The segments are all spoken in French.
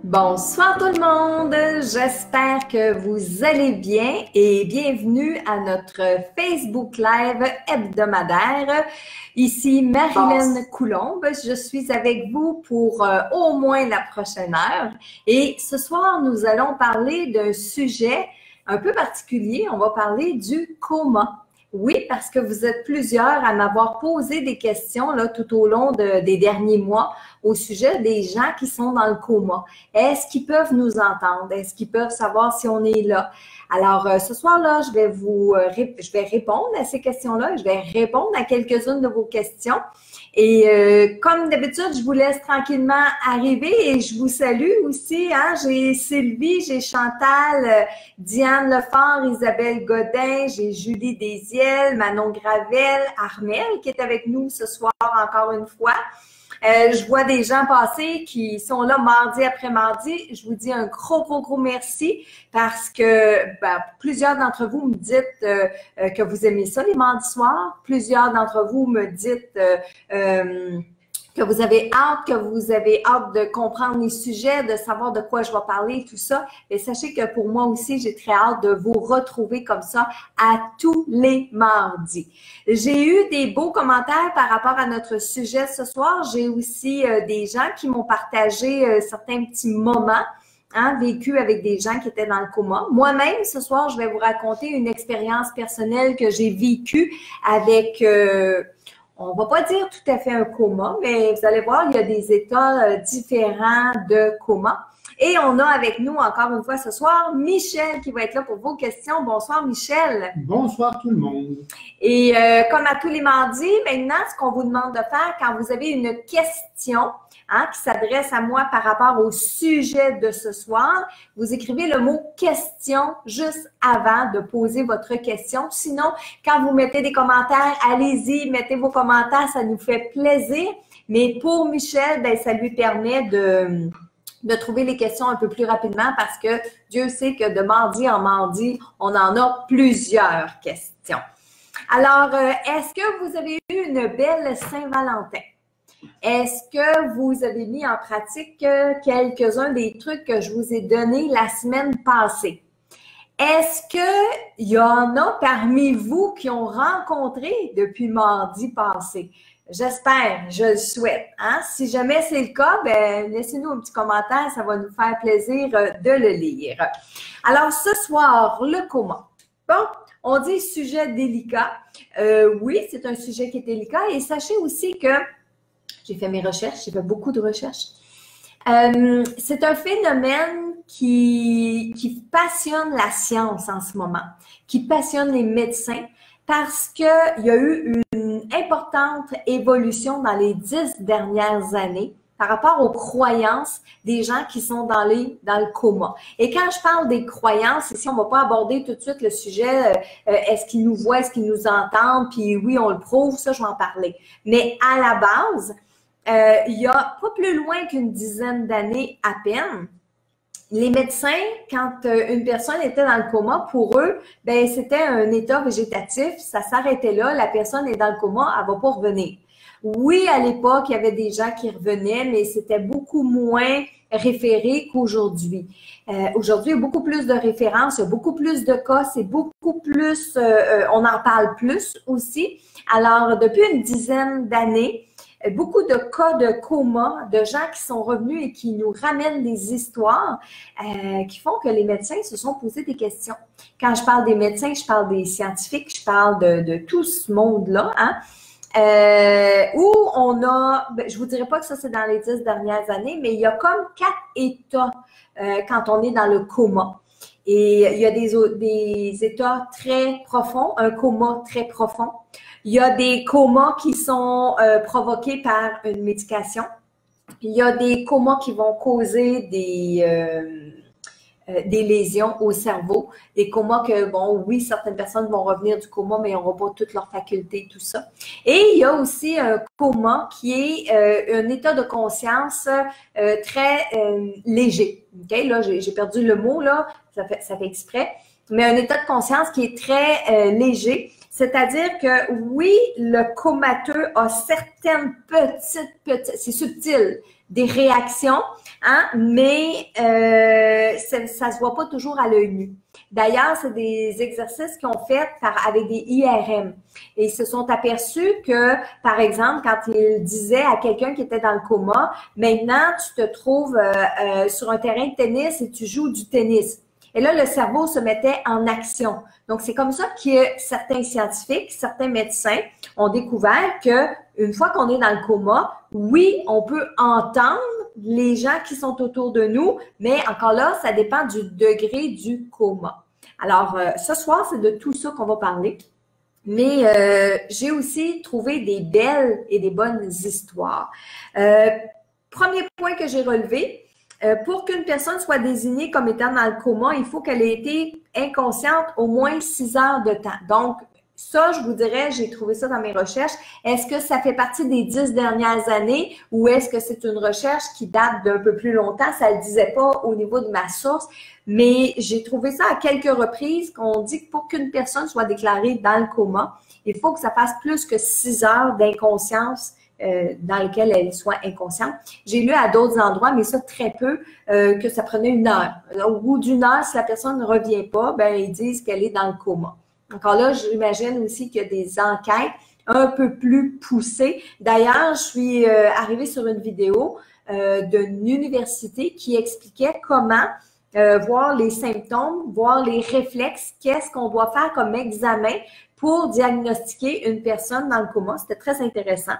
Bonsoir tout le monde, j'espère que vous allez bien et bienvenue à notre Facebook Live hebdomadaire. Ici Marilyn Coulombe, je suis avec vous pour au moins la prochaine heure et ce soir nous allons parler d'un sujet un peu particulier, on va parler du coma. Oui, parce que vous êtes plusieurs à m'avoir posé des questions là, tout au long des derniers mois au sujet des gens qui sont dans le coma. Est-ce qu'ils peuvent nous entendre? Est-ce qu'ils peuvent savoir si on est là? Alors, ce soir-là, je vais répondre à ces questions-là. Je vais répondre à quelques-unes de vos questions. Et comme d'habitude, je vous laisse tranquillement arriver et je vous salue aussi. Hein? J'ai Sylvie, j'ai Chantal, Diane Lefort, Isabelle Godin, j'ai Julie Desiel, Manon Gravel, Armel qui est avec nous ce soir encore une fois. Je vois des gens passer qui sont là mardi après mardi. Je vous dis un gros merci parce que plusieurs d'entre vous me dites que vous aimez ça les mardis soirs. Plusieurs d'entre vous me dites que vous avez hâte de comprendre les sujets, de savoir de quoi je vais parler, tout ça. Et sachez que pour moi aussi, j'ai très hâte de vous retrouver comme ça à tous les mardis. J'ai eu des beaux commentaires par rapport à notre sujet ce soir. J'ai aussi des gens qui m'ont partagé certains petits moments vécus avec des gens qui étaient dans le coma. Moi-même, ce soir, je vais vous raconter une expérience personnelle que j'ai vécue avec... on va pas dire tout à fait un coma, mais vous allez voir, il y a des états différents de coma. Et on a avec nous, encore une fois ce soir, Michel qui va être là pour vos questions. Bonsoir, Michel. Bonsoir tout le monde. Et comme à tous les mardis, maintenant, ce qu'on vous demande de faire, quand vous avez une question qui s'adresse à moi par rapport au sujet de ce soir, vous écrivez le mot « question » juste avant de poser votre question. Sinon, quand vous mettez des commentaires, allez-y, mettez vos commentaires, ça nous fait plaisir. Mais pour Michel, ça lui permet de trouver les questions un peu plus rapidement parce que Dieu sait que de mardi en mardi, on en a plusieurs questions. Alors, est-ce que vous avez eu une belle Saint-Valentin? Est-ce que vous avez mis en pratique quelques-uns des trucs que je vous ai donnés la semaine passée? Est-ce qu'il y en a parmi vous qui ont rencontré depuis mardi passé? J'espère, je le souhaite. Si jamais c'est le cas, laissez-nous un petit commentaire, ça va nous faire plaisir de le lire. Alors, ce soir, le coma. Bon, on dit sujet délicat. Oui, c'est un sujet qui est délicat et sachez aussi que j'ai fait mes recherches, j'ai fait beaucoup de recherches. C'est un phénomène qui passionne la science en ce moment, qui passionne les médecins parce qu'il y a eu une importante évolution dans les 10 dernières années par rapport aux croyances des gens qui sont dans le coma. Et quand je parle des croyances, ici, on ne va pas aborder tout de suite le sujet est-ce qu'ils nous voient, est-ce qu'ils nous entendent, puis oui, on le prouve, ça, je vais en parler. Mais à la base, il y a pas plus loin qu'une dizaine d'années à peine, les médecins, quand une personne était dans le coma, pour eux, c'était un état végétatif, ça s'arrêtait là, la personne est dans le coma, elle va pas revenir. Oui, à l'époque, il y avait des gens qui revenaient, mais c'était beaucoup moins référé qu'aujourd'hui. Aujourd'hui, il y a beaucoup plus de références, il y a beaucoup plus de cas, c'est beaucoup plus, on en parle plus aussi. Alors, depuis une dizaine d'années, beaucoup de cas de coma, de gens qui sont revenus et qui nous ramènent des histoires qui font que les médecins se sont posés des questions. Quand je parle des médecins, je parle des scientifiques, je parle de tout ce monde-là, où on a, je vous dirais pas que ça c'est dans les 10 dernières années, mais il y a comme 4 états quand on est dans le coma. Et il y a des états très profonds, un coma très profond. Il y a des comas qui sont provoqués par une médication. Il y a des comas qui vont causer des lésions au cerveau. Des comas que, bon, oui, certaines personnes vont revenir du coma, mais n'auront pas toutes leurs facultés, tout ça. Et il y a aussi un coma qui est un état de conscience très léger. OK? Là, j'ai perdu le mot, là, ça fait exprès. Mais un état de conscience qui est très léger. C'est-à-dire que oui, le comateux a certaines petites, c'est subtil, des réactions, hein, mais ça se voit pas toujours à l'œil nu. D'ailleurs, c'est des exercices qu'ils ont fait avec des IRM. Et ils se sont aperçus que, par exemple, quand ils disaient à quelqu'un qui était dans le coma, maintenant, tu te trouves sur un terrain de tennis et tu joues du tennis. Et là, le cerveau se mettait en action. Donc, c'est comme ça que certains scientifiques, certains médecins ont découvert que une fois qu'on est dans le coma, oui, on peut entendre les gens qui sont autour de nous, mais encore là, ça dépend du degré du coma. Alors, ce soir, c'est de tout ça qu'on va parler. Mais j'ai aussi trouvé des belles et des bonnes histoires. Premier point que j'ai relevé, pour qu'une personne soit désignée comme étant dans le coma, il faut qu'elle ait été inconsciente au moins 6 heures de temps. Donc, ça, je vous dirais, j'ai trouvé ça dans mes recherches. Est-ce que ça fait partie des 10 dernières années ou est-ce que c'est une recherche qui date d'un peu plus longtemps? Ça ne le disait pas au niveau de ma source, mais j'ai trouvé ça à quelques reprises qu'on dit que pour qu'une personne soit déclarée dans le coma, il faut que ça fasse plus que 6 heures d'inconscience dans lequel elle soit inconsciente. J'ai lu à d'autres endroits, mais ça très peu, que ça prenait 1 heure. Au bout d'1 heure, si la personne ne revient pas, ben ils disent qu'elle est dans le coma. Encore là, j'imagine aussi qu'il y a des enquêtes un peu plus poussées. D'ailleurs, je suis arrivée sur une vidéo d'une université qui expliquait comment voir les symptômes, voir les réflexes, qu'est-ce qu'on doit faire comme examen pour diagnostiquer une personne dans le coma. C'était très intéressant.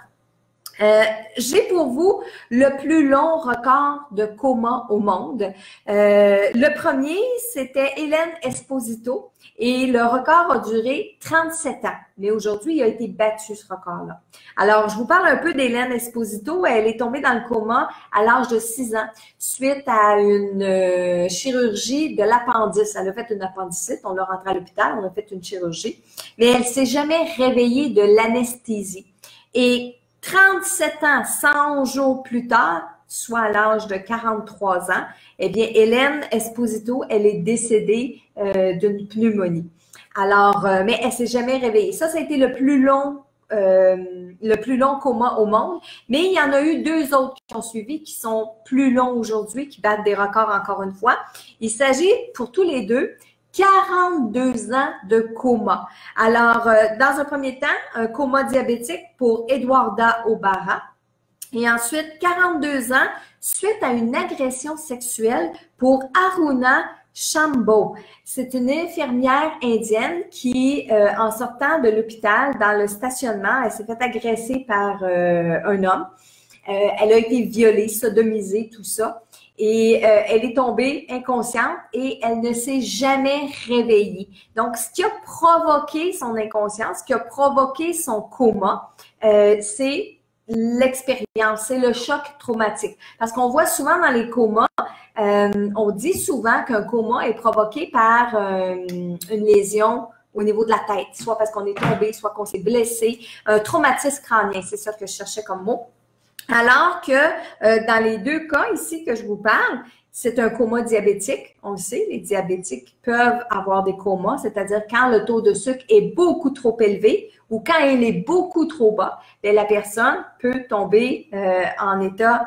J'ai pour vous le plus long record de coma au monde. Le premier, c'était Hélène Esposito et le record a duré 37 ans. Mais aujourd'hui, il a été battu, ce record-là. Alors, je vous parle un peu d'Hélène Esposito. Elle est tombée dans le coma à l'âge de 6 ans suite à une chirurgie de l'appendice. Elle a fait une appendicite, on l'a rentrée à l'hôpital, on a fait une chirurgie. Mais elle s'est jamais réveillée de l'anesthésie. Et 37 ans, 100 jours plus tard, soit à l'âge de 43 ans, eh bien, Hélène Esposito, elle est décédée d'une pneumonie. Alors, mais elle s'est jamais réveillée. Ça a été le plus long coma au monde. Mais il y en a eu 2 autres qui ont suivi, qui sont plus longs aujourd'hui, qui battent des records encore une fois. Il s'agit, pour tous les deux, 42 ans de coma. Alors, dans un premier temps, un coma diabétique pour Eduarda O'Bara. Et ensuite, 42 ans suite à une agression sexuelle pour Aruna Shambo. C'est une infirmière indienne qui, en sortant de l'hôpital, dans le stationnement, elle s'est fait agresser par un homme. Elle a été violée, sodomisée, tout ça. Et elle est tombée inconsciente et elle ne s'est jamais réveillée. Donc, ce qui a provoqué son inconscience, ce qui a provoqué son coma, c'est l'expérience, c'est le choc traumatique. Parce qu'on voit souvent dans les comas, on dit souvent qu'un coma est provoqué par une lésion au niveau de la tête, soit parce qu'on est tombé, soit qu'on s'est blessé, un traumatisme crânien, c'est ça que je cherchais comme mot. Alors que dans les 2 cas ici que je vous parle, c'est un coma diabétique. On le sait, les diabétiques peuvent avoir des comas, c'est-à-dire quand le taux de sucre est beaucoup trop élevé ou quand il est beaucoup trop bas, bien, la personne peut tomber en état,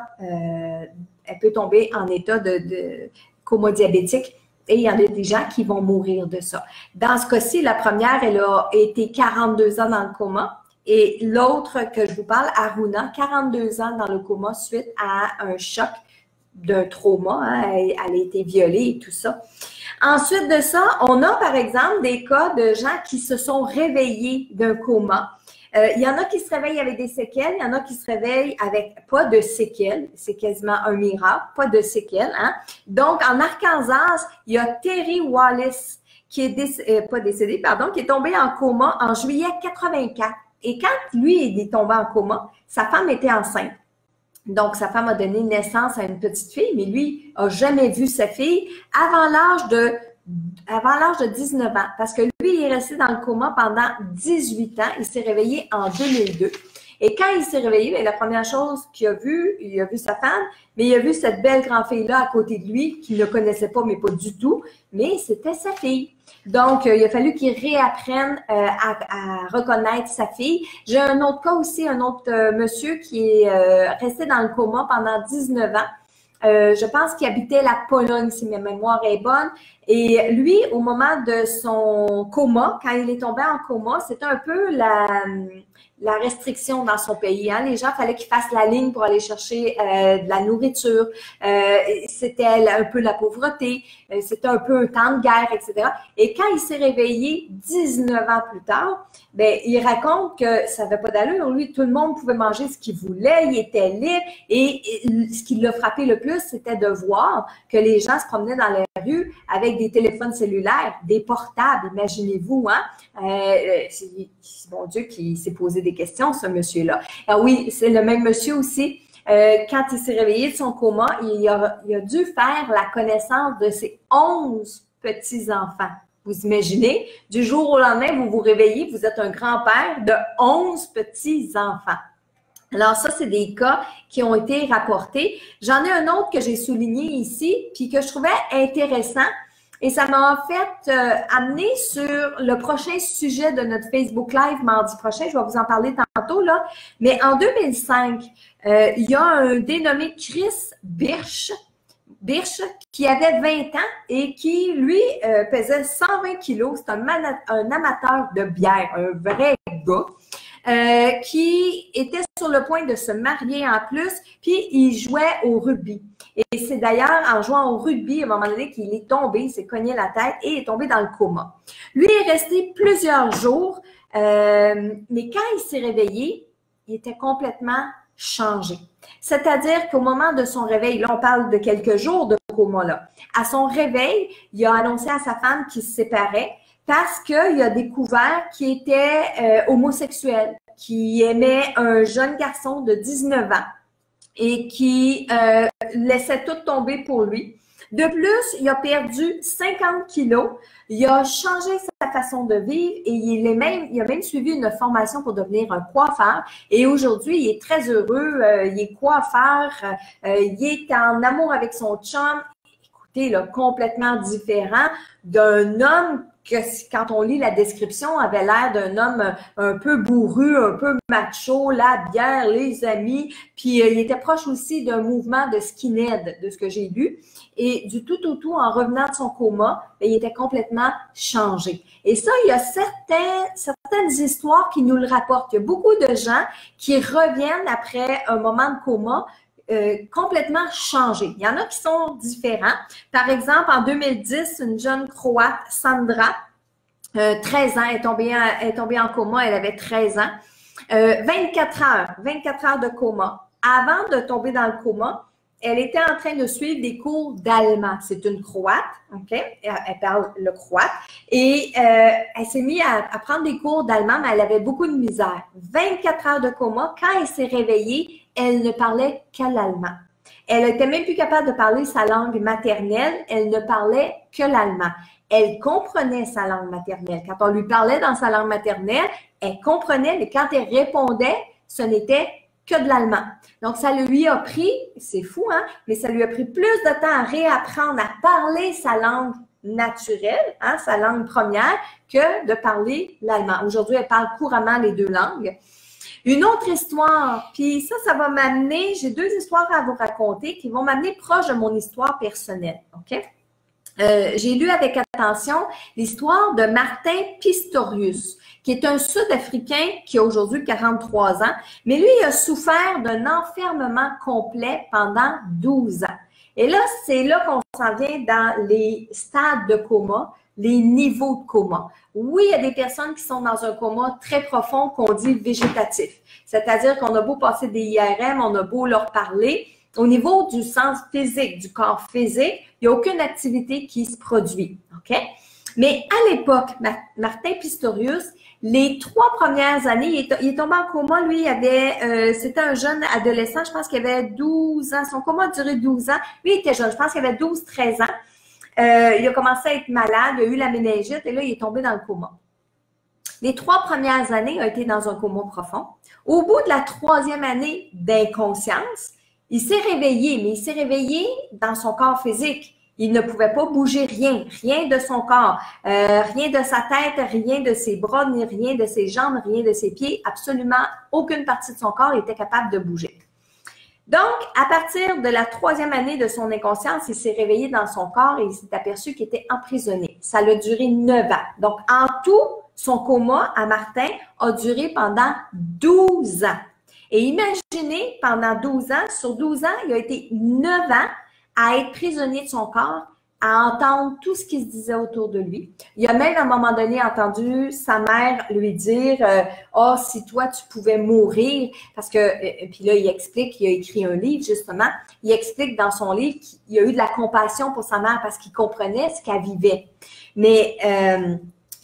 de coma diabétique. Et il y en a des gens qui vont mourir de ça. Dans ce cas-ci, la première, elle a été 42 ans dans le coma. Et l'autre que je vous parle, Aruna, 42 ans dans le coma suite à un choc d'un trauma. Hein, elle a été violée et tout ça. Ensuite de ça, on a par exemple des cas de gens qui se sont réveillés d'un coma. Il y en a qui se réveillent avec des séquelles, il y en a qui se réveillent avec pas de séquelles. C'est quasiment un miracle, pas de séquelles. Hein. Donc, en Arkansas, il y a Terry Wallace qui est pas décédé, pardon, qui est tombé en coma en juillet 84. Et quand lui est tombé en coma, sa femme était enceinte. Donc, sa femme a donné naissance à une petite fille, mais lui n'a jamais vu sa fille avant l'âge de 19 ans. Parce que lui, il est resté dans le coma pendant 18 ans. Il s'est réveillé en 2002. Et quand il s'est réveillé, bien, la première chose qu'il a vue, il a vu sa femme, mais il a vu cette belle grande fille-là à côté de lui, qu'il ne connaissait pas, mais pas du tout, mais c'était sa fille. Donc, il a fallu qu'il réapprenne à reconnaître sa fille. J'ai un autre cas aussi, un autre monsieur qui est resté dans le coma pendant 19 ans. Je pense qu'il habitait la Pologne, si ma mémoire est bonne. Et lui, au moment de son coma, quand il est tombé en coma, c'était un peu la restriction dans son pays. Hein? Les gens, fallait qu'ils fassent la ligne pour aller chercher de la nourriture. C'était un peu la pauvreté. C'était un peu un temps de guerre, etc. Et quand il s'est réveillé 19 ans plus tard, ben il raconte que ça n'avait pas d'allure. Lui, tout le monde pouvait manger ce qu'il voulait. Il était libre. Et ce qui l'a frappé le plus, c'était de voir que les gens se promenaient dans la rue avec des téléphones cellulaires, des portables. Imaginez-vous, hein? Mon Dieu, qui s'est posé des questions, ce monsieur-là. Ah oui, c'est le même monsieur aussi. Quand il s'est réveillé de son coma, il a dû faire la connaissance de ses 11 petits-enfants. Vous imaginez, du jour au lendemain, vous vous réveillez, vous êtes un grand-père de 11 petits-enfants. Alors ça, c'est des cas qui ont été rapportés. J'en ai un autre que j'ai souligné ici, puis que je trouvais intéressant. Et ça m'a en fait amené sur le prochain sujet de notre Facebook Live mardi prochain. Je vais vous en parler tantôt, là. Mais en 2005, il y a un dénommé Chris Birch qui avait 20 ans et qui, lui, pesait 120 kilos. C'est un amateur de bière, un vrai gars. Qui était sur le point de se marier en plus, puis il jouait au rugby. Et c'est d'ailleurs en jouant au rugby, à un moment donné, qu'il est tombé, il s'est cogné la tête et est tombé dans le coma. Lui est resté plusieurs jours, mais quand il s'est réveillé, il était complètement changé. C'est-à-dire qu'au moment de son réveil, là, on parle de quelques jours de coma, là. À son réveil, il a annoncé à sa femme qu'il se séparait, parce qu'il a découvert qu'il était homosexuel, qu'il aimait un jeune garçon de 19 ans et qui laissait tout tomber pour lui. De plus, il a perdu 50 kilos, il a changé sa façon de vivre et il a même suivi une formation pour devenir un coiffeur. Et aujourd'hui, il est très heureux, il est coiffeur, il est en amour avec son chum. Écoutez, là, complètement différent d'un homme que, quand on lit la description, avait l'air d'un homme un peu bourru, un peu macho, la bière, les amis. Puis il était proche aussi d'un mouvement de skinhead, de ce que j'ai lu. Et du tout au tout, en revenant de son coma, il était complètement changé. Et ça, il y a certaines histoires qui nous le rapportent. Il y a beaucoup de gens qui reviennent après un moment de coma complètement changé. Il y en a qui sont différents. Par exemple, en 2010, une jeune Croate, Sandra, 13 ans, est tombée en coma, elle avait 13 ans. 24 heures de coma. Avant de tomber dans le coma, elle était en train de suivre des cours d'allemand. C'est une Croate, OK? Elle parle le croate. Et elle s'est mise à prendre des cours d'allemand, mais elle avait beaucoup de misère. 24 heures de coma. Quand elle s'est réveillée, elle ne parlait que l'allemand. Elle n'était même plus capable de parler sa langue maternelle. Elle ne parlait que l'allemand. Elle comprenait sa langue maternelle. Quand on lui parlait dans sa langue maternelle, elle comprenait, mais quand elle répondait, ce n'était que de l'allemand. Donc, ça lui a pris, c'est fou, hein, mais ça lui a pris plus de temps à réapprendre à parler sa langue naturelle, hein, sa langue première, que de parler l'allemand. Aujourd'hui, elle parle couramment les deux langues. Une autre histoire, puis ça va m'amener, j'ai deux histoires à vous raconter qui vont m'amener proche de mon histoire personnelle, OK? J'ai lu avec attention l'histoire de Martin Pistorius, qui est un Sud-Africain qui a aujourd'hui 43 ans, mais lui, il a souffert d'un enfermement complet pendant 12 ans. Et là, c'est là qu'on s'en vient dans les stades de coma, les niveaux de coma. Oui, il y a des personnes qui sont dans un coma très profond qu'on dit végétatif. C'est-à-dire qu'on a beau passer des IRM, on a beau leur parler. Au niveau du sens physique, du corps physique, il n'y a aucune activité qui se produit. OK? Mais à l'époque, Martin Pistorius, les 3 premières années, il est tombé en coma. Lui, c'était un jeune adolescent, je pense qu'il avait 12 ans. Son coma a duré 12 ans. Lui, il était jeune, je pense qu'il avait 12-13 ans. Il a commencé à être malade, il a eu la méningite et là, il est tombé dans le coma. Les 3 premières années a été dans un coma profond. Au bout de la 3e année d'inconscience, il s'est réveillé, mais il s'est réveillé dans son corps physique. Il ne pouvait pas bouger rien, rien de son corps, rien de sa tête, rien de ses bras, ni rien de ses jambes, rien de ses pieds. Absolument aucune partie de son corps était capable de bouger. Donc, à partir de la 3e année de son inconscience, il s'est réveillé dans son corps et il s'est aperçu qu'il était emprisonné. Ça a duré 9 ans. Donc, en tout, son coma à Martin a duré pendant 12 ans. Et imaginez, pendant 12 ans, sur 12 ans, il a été 9 ans à être prisonnier de son corps, à entendre tout ce qui se disait autour de lui. Il a même à un moment donné entendu sa mère lui dire « Oh, si toi tu pouvais mourir », parce que, puis là il explique, il a écrit un livre justement, il explique dans son livre qu'il a eu de la compassion pour sa mère parce qu'il comprenait ce qu'elle vivait. Mais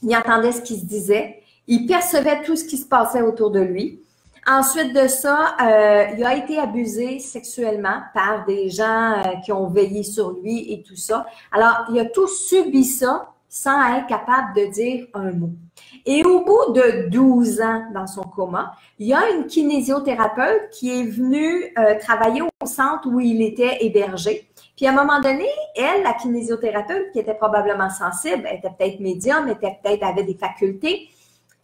il entendait ce qui se disait, il percevait tout ce qui se passait autour de lui. Ensuite de ça, il a été abusé sexuellement par des gens qui ont veillé sur lui et tout ça. Alors, il a tout subi ça sans être capable de dire un mot. Et au bout de 12 ans dans son coma, il y a une kinésithérapeute qui est venue travailler au centre où il était hébergé. Puis à un moment donné, elle, la kinésithérapeute, qui était probablement sensible, était peut-être médium, avait des facultés,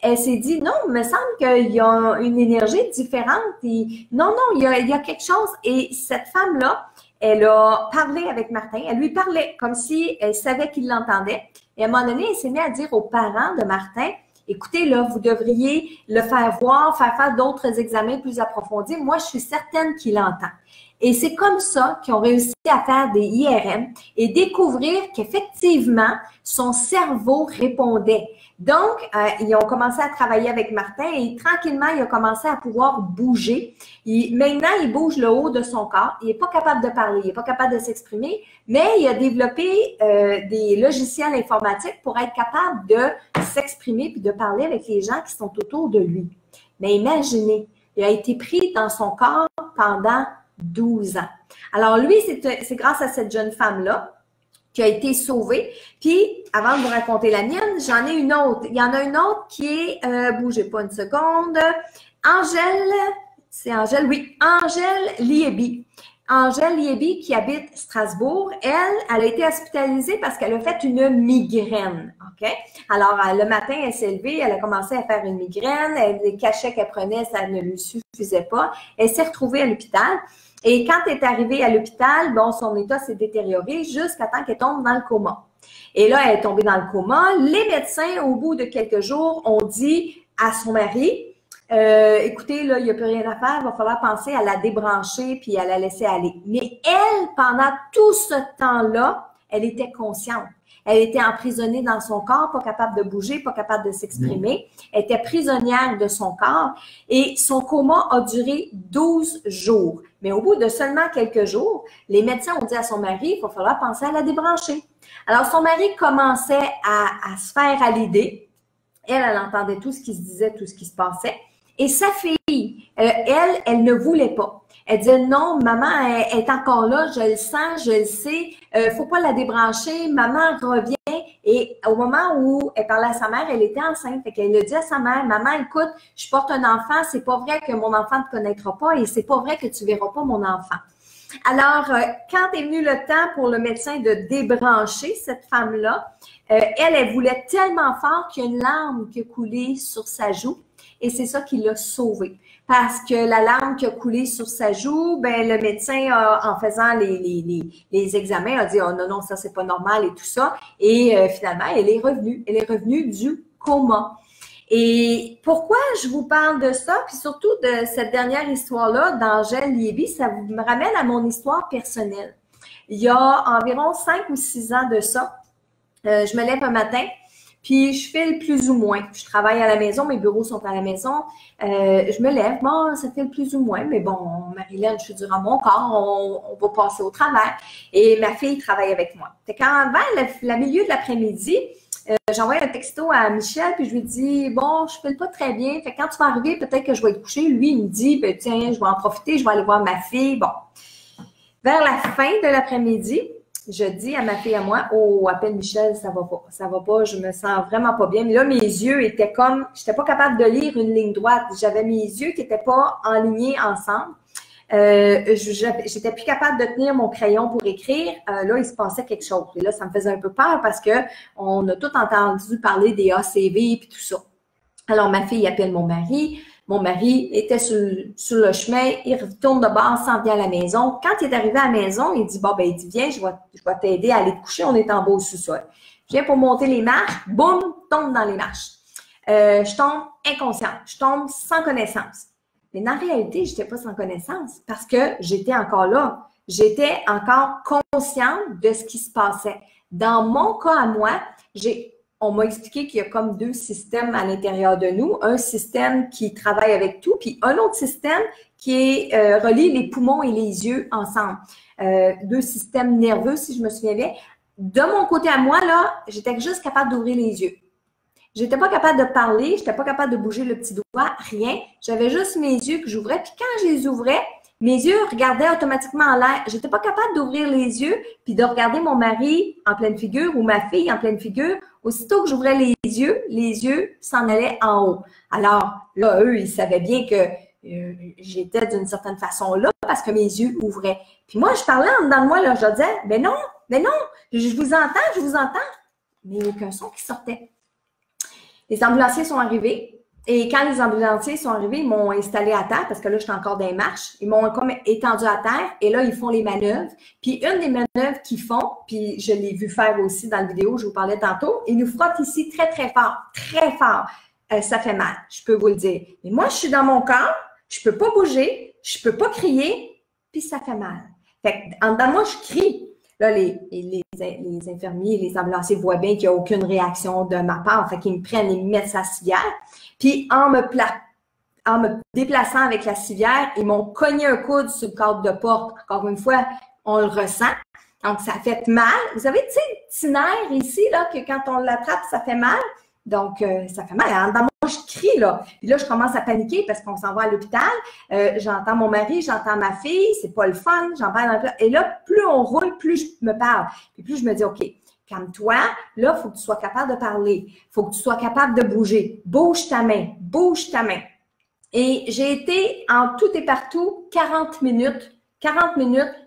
elle s'est dit, non, il me semble qu'il y a une énergie différente. Et non, il y a quelque chose. Et cette femme-là, elle a parlé avec Martin. Elle lui parlait comme si elle savait qu'il l'entendait. Et à un moment donné, elle s'est mise à dire aux parents de Martin, écoutez, là, vous devriez le faire voir, faire d'autres examens plus approfondis. Moi, je suis certaine qu'il entend. Et c'est comme ça qu'ils ont réussi à faire des IRM et découvrir qu'effectivement, son cerveau répondait. Donc, ils ont commencé à travailler avec Martin et tranquillement, il a commencé à pouvoir bouger. Maintenant, il bouge le haut de son corps. Il n'est pas capable de parler, il n'est pas capable de s'exprimer, mais il a développé des logiciels informatiques pour être capable de s'exprimer puis de parler avec les gens qui sont autour de lui. Mais imaginez, il a été pris dans son corps pendant 12 ans. Alors lui, c'est grâce à cette jeune femme-là qui a été sauvée. Puis, avant de vous raconter la mienne, j'en ai une autre. Il y en a une autre qui est, bougez pas une seconde, Angèle Liebi. Angèle Liebi qui habite Strasbourg, elle a été hospitalisée parce qu'elle a fait une migraine. OK? Alors, le matin, elle s'est levée, elle a commencé à faire une migraine, les cachets qu'elle prenait, ça ne lui suffisait pas. Elle s'est retrouvée à l'hôpital. Et quand elle est arrivée à l'hôpital, bon, son état s'est détérioré jusqu'à temps qu'elle tombe dans le coma. Et là, elle est tombée dans le coma. Les médecins, au bout de quelques jours, ont dit à son mari, écoutez, là, il n'y a plus rien à faire, il va falloir penser à la débrancher puis à la laisser aller. Mais elle, pendant tout ce temps-là, elle était consciente. Elle était emprisonnée dans son corps, pas capable de bouger, pas capable de s'exprimer. Elle était prisonnière de son corps et son coma a duré 12 jours. Mais au bout de seulement quelques jours, les médecins ont dit à son mari, il va falloir penser à la débrancher. Alors, son mari commençait à se faire à l'idée. Elle entendait tout ce qui se disait, tout ce qui se passait. Et sa fille, elle ne voulait pas. Elle disait non, maman elle est encore là, je le sens, je le sais, faut pas la débrancher, maman revient. Et au moment où elle parlait à sa mère, elle était enceinte. Fait qu'elle a dit à sa mère, maman, écoute, je porte un enfant, c'est pas vrai que mon enfant ne te connaîtra pas et c'est pas vrai que tu verras pas mon enfant. Alors, quand est venu le temps pour le médecin de débrancher cette femme-là, elle voulait tellement fort qu'il y a une larme qui a coulé sur sa joue et c'est ça qui l'a sauvée. Parce que la larme qui a coulé sur sa joue, ben le médecin, en faisant les examens, a dit « Oh non, ça c'est pas normal » et tout ça. Et finalement, elle est revenue du coma. Et pourquoi je vous parle de ça, puis surtout de cette dernière histoire-là d'Angèle Liebi, ça me ramène à mon histoire personnelle. Il y a environ 5 ou 6 ans de ça, je me lève un matin, puis je file plus ou moins. Je travaille à la maison, mes bureaux sont à la maison. Je me lève, bon, ça file plus ou moins, mais bon, Marilyn, je suis dure à mon corps, on va passer au travers. Et ma fille travaille avec moi. Fait quand vers le milieu de l'après-midi, j'envoie un texto à Michel, puis je lui dis, bon, je file pas très bien. Fait que quand tu vas arriver, peut-être que je vais être couchée. Lui, il me dit, ben tiens, je vais en profiter, je vais aller voir ma fille. Bon. Vers la fin de l'après-midi, je dis à ma fille, à moi, oh, appelle Michel, ça va pas, je me sens vraiment pas bien. Mais là, mes yeux étaient comme, j'étais pas capable de lire une ligne droite. J'avais mes yeux qui étaient pas alignés ensemble. J'étais plus capable de tenir mon crayon pour écrire. Là, il se passait quelque chose. Et là, ça me faisait un peu peur parce que on a tout entendu parler des ACV et tout ça. Alors, ma fille appelle mon mari. Mon mari était sur le chemin, il retourne de bord, s'en vient à la maison. Quand il est arrivé à la maison, il dit, bon, ben, il dit, viens, je vais t'aider à aller te coucher, on est en bas au sous-sol. Je viens pour monter les marches, boum, tombe dans les marches. Je tombe inconsciente, je tombe sans connaissance. Mais dans la réalité, je n'étais pas sans connaissance parce que j'étais encore là. J'étais encore consciente de ce qui se passait. Dans mon cas à moi, on m'a expliqué qu'il y a comme deux systèmes à l'intérieur de nous. Un système qui travaille avec tout, puis un autre système qui relie les poumons et les yeux ensemble. Deux systèmes nerveux, si je me souviens bien. De mon côté à moi, là, j'étais juste capable d'ouvrir les yeux. J'étais pas capable de parler, j'étais pas capable de bouger le petit doigt, rien. J'avais juste mes yeux que j'ouvrais, puis quand je les ouvrais, mes yeux regardaient automatiquement en l'air. J'étais pas capable d'ouvrir les yeux puis de regarder mon mari en pleine figure ou ma fille en pleine figure. Aussitôt que j'ouvrais les yeux s'en allaient en haut. Alors là, eux, ils savaient bien que j'étais d'une certaine façon là parce que mes yeux ouvraient. Puis moi, je parlais en dedans de moi, là, je disais, mais non, je vous entends. Mais il n'y a aucun son qui sortait. Les ambulanciers sont arrivés. Et quand les ambulanciers sont arrivés, ils m'ont installé à terre parce que là, j'étais encore dans les marches. Ils m'ont comme étendu à terre et là, ils font les manœuvres. Puis une des manœuvres qu'ils font, puis je l'ai vu faire aussi dans la vidéo, je vous parlais tantôt, ils nous frottent ici très, très fort, très fort. Ça fait mal, je peux vous le dire. Mais moi, je suis dans mon corps, je peux pas bouger, je peux pas crier, puis ça fait mal. Fait que, en dedans de moi, je crie. Là, les infirmiers, les ambulanciers voient bien qu'il n'y a aucune réaction de ma part. Fait qu'ils me prennent et me mettent sa civière. Puis, en me déplaçant avec la civière, ils m'ont cogné un coude sur le cadre de porte. Encore une fois, on le ressent. Donc, ça fait mal. Vous avez, tu sais, le petit nerf ici, là, que quand on l'attrape, ça fait mal. Donc, ça fait mal. Alors, dans moi, je crie, là. Puis là, je commence à paniquer parce qu'on s'en va à l'hôpital. J'entends mon mari, j'entends ma fille. C'est pas le fun. J'en parle dans le... Et là, plus on roule, plus je me parle. Puis plus je me dis, OK, calme-toi. Là, il faut que tu sois capable de parler. Il faut que tu sois capable de bouger. Bouge ta main. Bouge ta main. Et j'ai été en tout et partout 40 minutes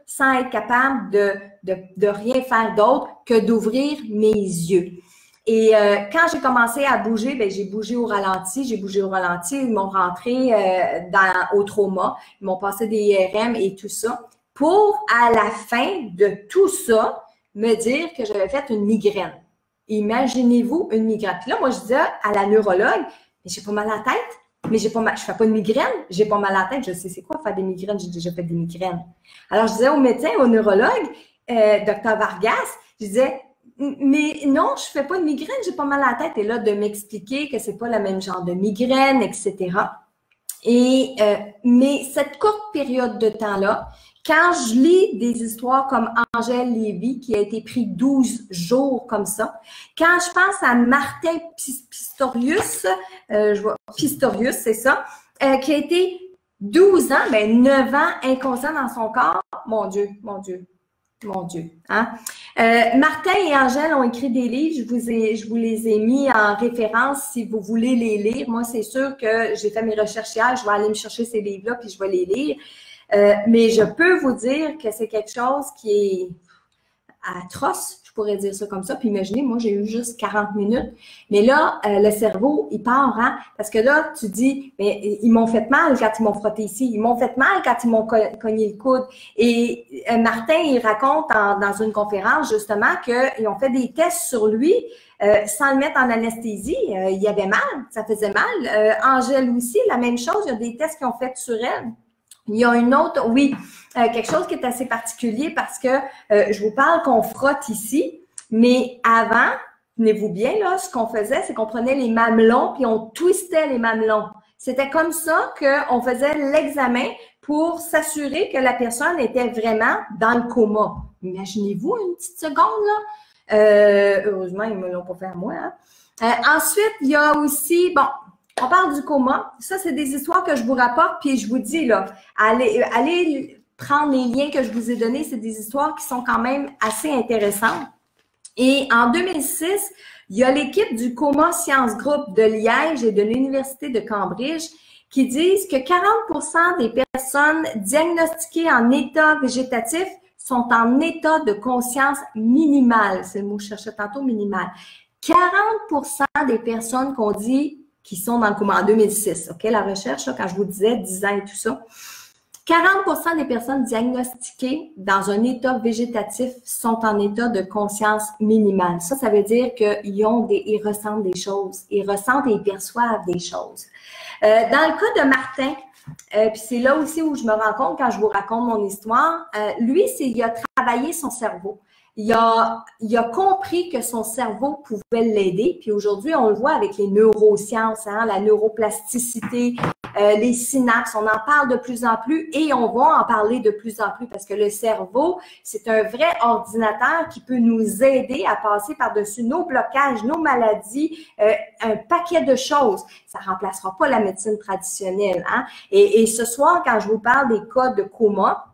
sans être capable de rien faire d'autre que d'ouvrir mes yeux. Et quand j'ai commencé à bouger, ben j'ai bougé au ralenti. Ils m'ont rentré au trauma. Ils m'ont passé des IRM et tout ça. Pour, à la fin de tout ça, me dire que j'avais fait une migraine. Imaginez-vous une migraine. Puis là, moi, je disais à la neurologue, mais j'ai pas mal à la tête. Mais je fais pas de migraine, j'ai pas mal à la tête. Je sais c'est quoi faire des migraines, j'ai déjà fait des migraines. Alors, je disais au médecin, au neurologue, Dr Vargas, je disais, mais non, je fais pas de migraine, j'ai pas mal à la tête. Et là, de m'expliquer que c'est pas le même genre de migraine, etc. Mais cette courte période de temps-là, quand je lis des histoires comme Angèle Lévy, qui a été pris 12 jours comme ça, quand je pense à Martin Pistorius, Pistorius, c'est ça, qui a été 12 ans, 9 ans inconscient dans son corps, mon Dieu. Hein? Martin et Angèle ont écrit des livres, je vous les ai mis en référence si vous voulez les lire. Moi, c'est sûr que j'ai fait mes recherches hier, je vais aller me chercher ces livres-là puis je vais les lire. Mais je peux vous dire que c'est quelque chose qui est atroce, je pourrais dire ça comme ça. Puis imaginez, moi, j'ai eu juste 40 minutes. Mais là, le cerveau, il part, hein? Parce que là, tu dis, mais ils m'ont fait mal quand ils m'ont frotté ici. Ils m'ont fait mal quand ils m'ont cogné le coude. Et Martin, il raconte dans une conférence, justement, qu'ils ont fait des tests sur lui sans le mettre en anesthésie. Il y avait mal, ça faisait mal. Angèle aussi, la même chose. Il y a des tests qu'ils ont fait sur elle. Il y a une autre, quelque chose qui est assez particulier parce que je vous parle qu'on frotte ici, mais avant, tenez-vous bien, là, ce qu'on faisait, c'est qu'on prenait les mamelons puis on twistait les mamelons. C'était comme ça qu'on faisait l'examen pour s'assurer que la personne était vraiment dans le coma. Imaginez-vous une petite seconde, là. Heureusement, ils ne me l'ont pas fait à moi. Hein. Ensuite, il y a aussi, on parle du coma. Ça, c'est des histoires que je vous rapporte, puis je vous dis, là, allez prendre les liens que je vous ai donnés. C'est des histoires qui sont quand même assez intéressantes. Et en 2006, il y a l'équipe du Coma Science Group de Liège et de l'Université de Cambridge qui disent que 40% des personnes diagnostiquées en état végétatif sont en état de conscience minimale. C'est le mot que je cherchais tantôt, minimal. 40% des personnes qu'on dit qui sont dans le coma en 2006, OK, la recherche, là, quand je vous disais 10 ans et tout ça, 40% des personnes diagnostiquées dans un état végétatif sont en état de conscience minimale. Ça veut dire qu'ils ressentent des choses. Ils ressentent et ils perçoivent des choses. Dans le cas de Martin, puis c'est là aussi où je me rends compte quand je vous raconte mon histoire, lui, il a travaillé son cerveau. Il a compris que son cerveau pouvait l'aider. Puis aujourd'hui, on le voit avec les neurosciences, hein, la neuroplasticité, les synapses. On en parle de plus en plus et on va en parler de plus en plus parce que le cerveau, c'est un vrai ordinateur qui peut nous aider à passer par-dessus nos blocages, nos maladies, un paquet de choses. Ça remplacera pas la médecine traditionnelle. Hein? Et ce soir, quand je vous parle des cas de coma,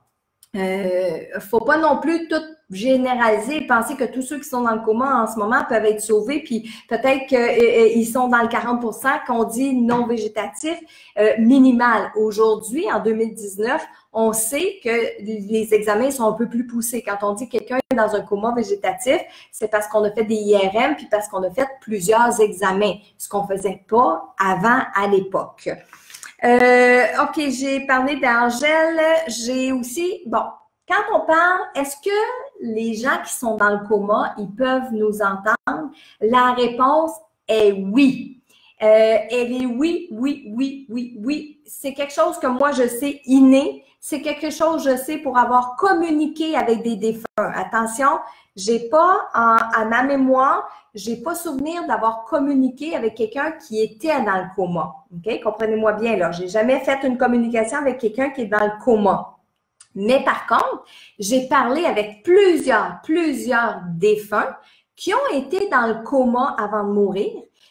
faut pas non plus tout généraliser et penser que tous ceux qui sont dans le coma en ce moment peuvent être sauvés, puis peut-être qu'ils sont dans le 40% qu'on dit non végétatif minimal. Aujourd'hui, en 2019, on sait que les examens sont un peu plus poussés. Quand on dit que quelqu'un est dans un coma végétatif, c'est parce qu'on a fait des IRM puis parce qu'on a fait plusieurs examens, ce qu'on faisait pas avant à l'époque. OK, j'ai parlé d'Angèle. J'ai aussi, bon, quand on parle, est-ce que les gens qui sont dans le coma, ils peuvent nous entendre? La réponse est oui. Elle est oui, oui, oui, oui, oui. C'est quelque chose que moi, je sais inné. C'est quelque chose, je sais, pour avoir communiqué avec des défunts. Attention, j'ai pas, à ma mémoire, j'ai pas souvenir d'avoir communiqué avec quelqu'un qui était dans le coma. OK? Comprenez-moi bien, là. J'ai jamais fait une communication avec quelqu'un qui est dans le coma. Mais par contre, j'ai parlé avec plusieurs défunts qui ont été dans le coma avant de mourir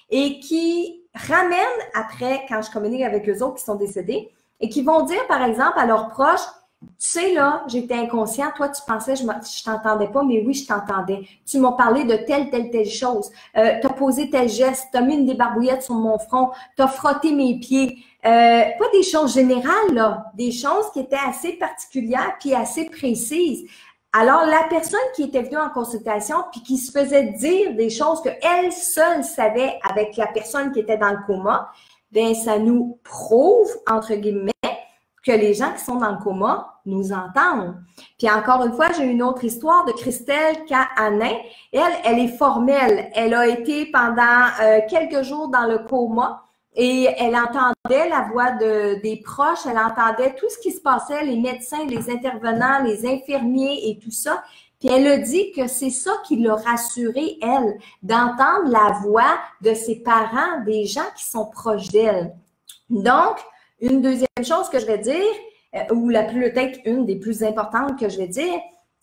et qui ramènent après, quand je communique avec eux autres qui sont décédés, et qui vont dire, par exemple, à leurs proches, tu sais, là, j'étais inconscient, toi, tu pensais, je t'entendais pas, mais oui, je t'entendais. Tu m'as parlé de telle chose. T'as posé tel geste, t'as mis une débarbouillette sur mon front, t'as frotté mes pieds. Pas des choses générales, là, des choses qui étaient assez particulières puis assez précises. Alors, la personne qui était venue en consultation puis qui se faisait dire des choses qu'elle seule savait avec la personne qui était dans le coma, bien, ça nous prouve, entre guillemets, que les gens qui sont dans le coma nous entendent. Puis encore une fois, j'ai une autre histoire de Christelle Cahanin. Elle est formelle. Elle a été pendant quelques jours dans le coma et elle entendait la voix des proches, elle entendait tout ce qui se passait, les médecins, les intervenants, les infirmiers et tout ça. Puis elle a dit que c'est ça qui l'a rassurée, elle, d'entendre la voix de ses parents, des gens qui sont proches d'elle. Donc, une deuxième chose que je vais dire, ou peut-être une des plus importantes que je vais dire,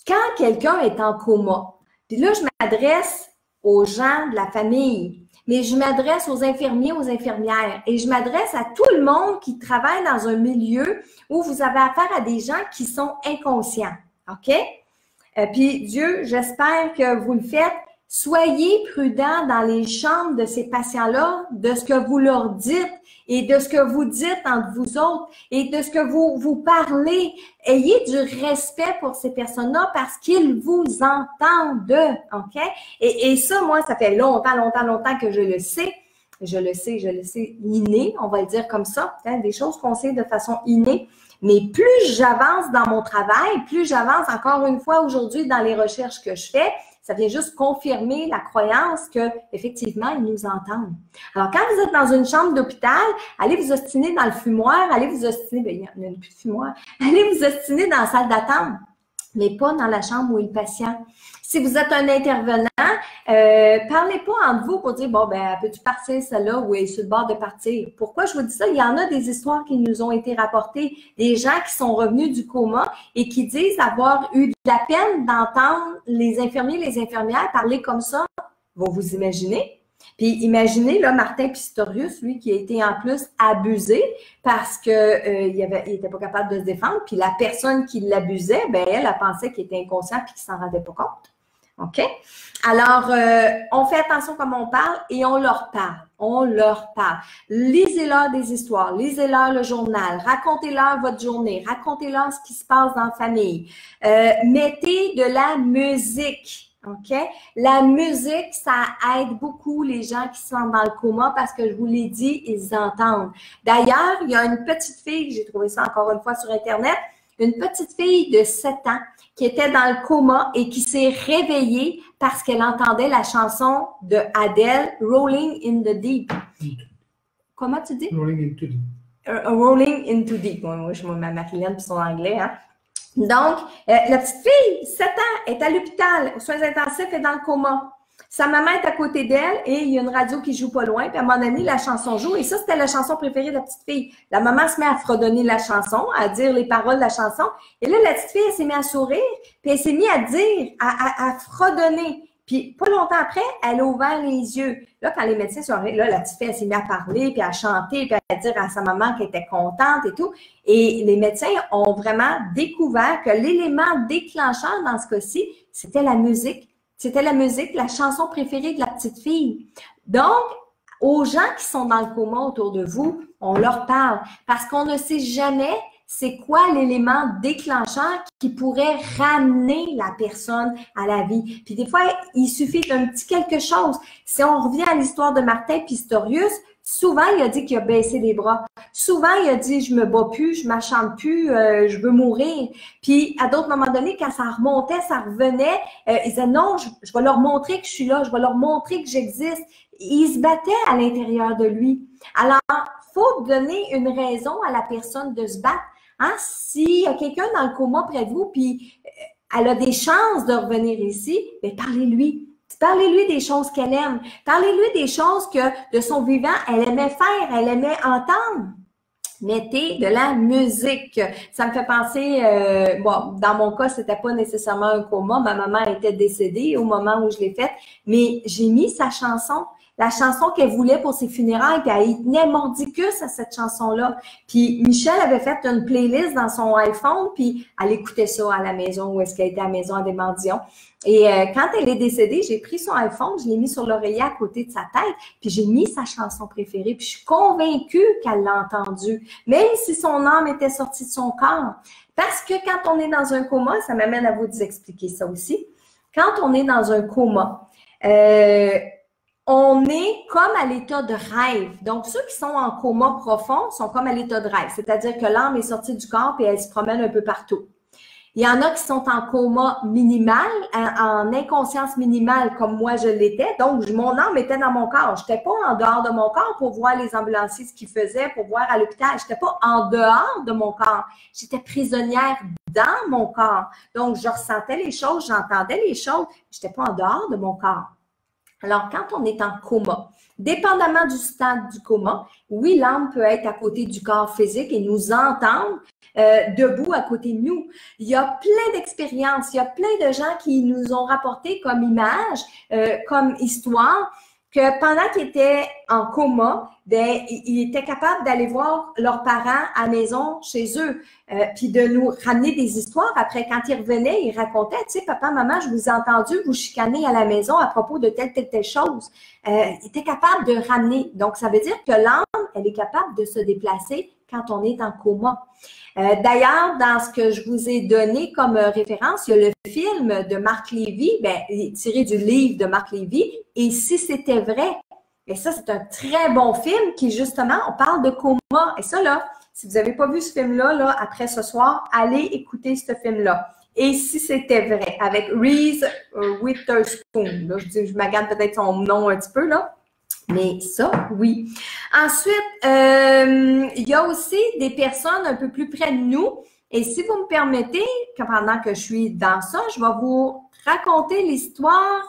quand quelqu'un est en coma, puis là, je m'adresse aux gens de la famille, mais je m'adresse aux infirmiers, aux infirmières, et je m'adresse à tout le monde qui travaille dans un milieu où vous avez affaire à des gens qui sont inconscients, OK? Puis Dieu, j'espère que vous le faites. Soyez prudents dans les chambres de ces patients-là, de ce que vous leur dites et de ce que vous dites entre vous autres et de ce que vous parlez. Ayez du respect pour ces personnes-là parce qu'ils vous entendent, OK? Et ça, moi, ça fait longtemps que je le sais. Je le sais inné, on va le dire comme ça, hein, des choses qu'on sait de façon innée. Mais plus j'avance dans mon travail, plus j'avance encore une fois aujourd'hui dans les recherches que je fais, ça vient juste confirmer la croyance que effectivement ils nous entendent. Alors, quand vous êtes dans une chambre d'hôpital, allez vous ostiner dans le fumoir, allez vous ostiner, bien, il n'y en a plus de fumoir, allez vous ostiner dans la salle d'attente, mais pas dans la chambre où est le patient. Si vous êtes un intervenant, parlez pas entre vous pour dire, bon, ben, peux-tu partir celle-là ou elle est sur le bord de partir? Pourquoi je vous dis ça? Il y en a des histoires qui nous ont été rapportées, des gens qui sont revenus du coma et qui disent avoir eu de la peine d'entendre les infirmiers, les infirmières parler comme ça. Vous imaginez? Puis imaginez, là, Martin Pistorius, lui, qui a été en plus abusé parce que il était pas capable de se défendre, puis la personne qui l'abusait, ben elle pensait qu'il était inconscient puis qu'il s'en rendait pas compte. OK? Alors, on fait attention comme on parle et on leur parle. On leur parle. Lisez-leur des histoires, lisez-leur le journal, racontez-leur votre journée, racontez-leur ce qui se passe dans la famille. Mettez de la musique. OK? La musique, ça aide beaucoup les gens qui sont dans le coma parce que je vous l'ai dit, ils entendent. D'ailleurs, il y a une petite fille, j'ai trouvé ça encore une fois sur Internet, une petite fille de 7 ans qui était dans le coma et qui s'est réveillée parce qu'elle entendait la chanson de Adele, Rolling in the Deep. Comment tu dis? Rolling into deep. Rolling into deep. Moi, je suis ma Marilyn puis son anglais, hein. Donc, la petite fille, 7 ans, est à l'hôpital, aux soins intensifs, est dans le coma. Sa maman est à côté d'elle et il y a une radio qui joue pas loin. Puis à un moment donné, la chanson joue et ça, c'était la chanson préférée de la petite fille. La maman se met à fredonner la chanson, à dire les paroles de la chanson. Et là, la petite fille, elle s'est mise à sourire, puis elle s'est mise à dire, à fredonner. Puis pas longtemps après, elle a ouvert les yeux. Là, quand les médecins sont arrivés, là, la petite fille, elle s'est mise à parler, puis à chanter, puis à dire à sa maman qu'elle était contente et tout. Et les médecins ont vraiment découvert que l'élément déclencheur dans ce cas-ci, c'était la musique. C'était la musique, la chanson préférée de la petite fille. Donc, aux gens qui sont dans le coma autour de vous, on leur parle parce qu'on ne sait jamais c'est quoi l'élément déclencheur qui pourrait ramener la personne à la vie. Puis des fois, il suffit d'un petit quelque chose. Si on revient à l'histoire de Martin Pistorius, souvent, il a dit qu'il a baissé les bras. Souvent, il a dit, je me bats plus, je m'achante plus, je veux mourir. Puis, à d'autres moments donnés, quand ça remontait, ça revenait, il disait, non, je vais leur montrer que je suis là, je vais leur montrer que j'existe. Il se battait à l'intérieur de lui. Alors, faut donner une raison à la personne de se battre. Hein? S'il y a quelqu'un dans le coma près de vous, puis elle a des chances de revenir ici, bien, parlez-lui. Parlez-lui des choses qu'elle aime. Parlez-lui des choses que, de son vivant, elle aimait faire, elle aimait entendre. Mettez de la musique. Ça me fait penser, bon, dans mon cas, c'était pas nécessairement un coma. Ma maman était décédée au moment où je l'ai faite, mais j'ai mis sa chanson. La chanson qu'elle voulait pour ses funérailles, puis elle y tenait mordicus à cette chanson-là. Puis Michel avait fait une playlist dans son iPhone, puis elle écoutait ça à la maison, où est-ce qu'elle était à la maison à Desmordions. Et quand elle est décédée, j'ai pris son iPhone, je l'ai mis sur l'oreiller à côté de sa tête, puis j'ai mis sa chanson préférée, puis je suis convaincue qu'elle l'a entendue, même si son âme était sortie de son corps. Parce que quand on est dans un coma, ça m'amène à vous expliquer ça aussi, quand on est dans un coma, on est comme à l'état de rêve. Donc, ceux qui sont en coma profond sont comme à l'état de rêve, c'est-à-dire que l'âme est sortie du corps et elle se promène un peu partout. Il y en a qui sont en coma minimal, en inconscience minimale comme moi je l'étais. Donc, mon âme était dans mon corps. Je n'étais pas en dehors de mon corps pour voir les ambulanciers ce qu'ils faisaient, pour voir à l'hôpital. Je n'étais pas en dehors de mon corps. J'étais prisonnière dans mon corps. Donc, je ressentais les choses, j'entendais les choses. Je n'étais pas en dehors de mon corps. Alors, quand on est en coma, dépendamment du stade du coma, oui, l'âme peut être à côté du corps physique et nous entendre debout à côté de nous. Il y a plein d'expériences, il y a plein de gens qui nous ont rapporté comme image, comme histoire, que pendant qu'ils étaient en coma, ben, ils étaient capables d'aller voir leurs parents à la maison, chez eux, puis de nous ramener des histoires. Après, quand ils revenaient, ils racontaient, tu sais, papa, maman, je vous ai entendu vous chicaner à la maison à propos de telle chose. Ils étaient capables de ramener. Donc, ça veut dire que l'âme, elle est capable de se déplacer quand on est en coma. D'ailleurs, dans ce que je vous ai donné comme référence, il y a le film de Marc Lévy, ben, tiré du livre de Marc Lévy, Et si c'était vrai. Et ça, c'est un très bon film qui, justement, on parle de coma. Et ça, là, si vous n'avez pas vu ce film-là, là, après ce soir, allez écouter ce film-là. Et si c'était vrai, avec Reese Witherspoon. Là, je magane peut-être son nom un petit peu, là. Mais ça, oui. Ensuite, il y a aussi des personnes un peu plus près de nous. Et si vous me permettez, pendant que je suis dans ça, je vais vous raconter l'histoire.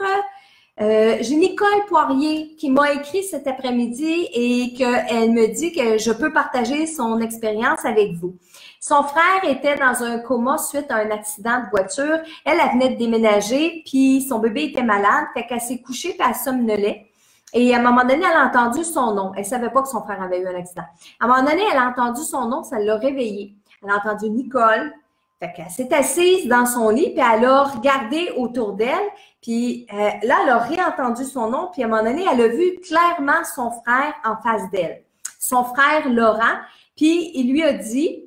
J'ai Nicole Poirier qui m'a écrit cet après-midi et qu'elle me dit que je peux partager son expérience avec vous. Son frère était dans un coma suite à un accident de voiture. Elle venait de déménager, puis son bébé était malade, fait qu'elle s'est couchée puis elle somnolait. Et à un moment donné, elle a entendu son nom. Elle savait pas que son frère avait eu un accident. À un moment donné, elle a entendu son nom, ça l'a réveillée. Elle a entendu Nicole. Fait qu'elle s'est assise dans son lit, puis elle a regardé autour d'elle, puis là, elle a réentendu son nom, puis à un moment donné, elle a vu clairement son frère en face d'elle. Son frère Laurent, puis il lui a dit,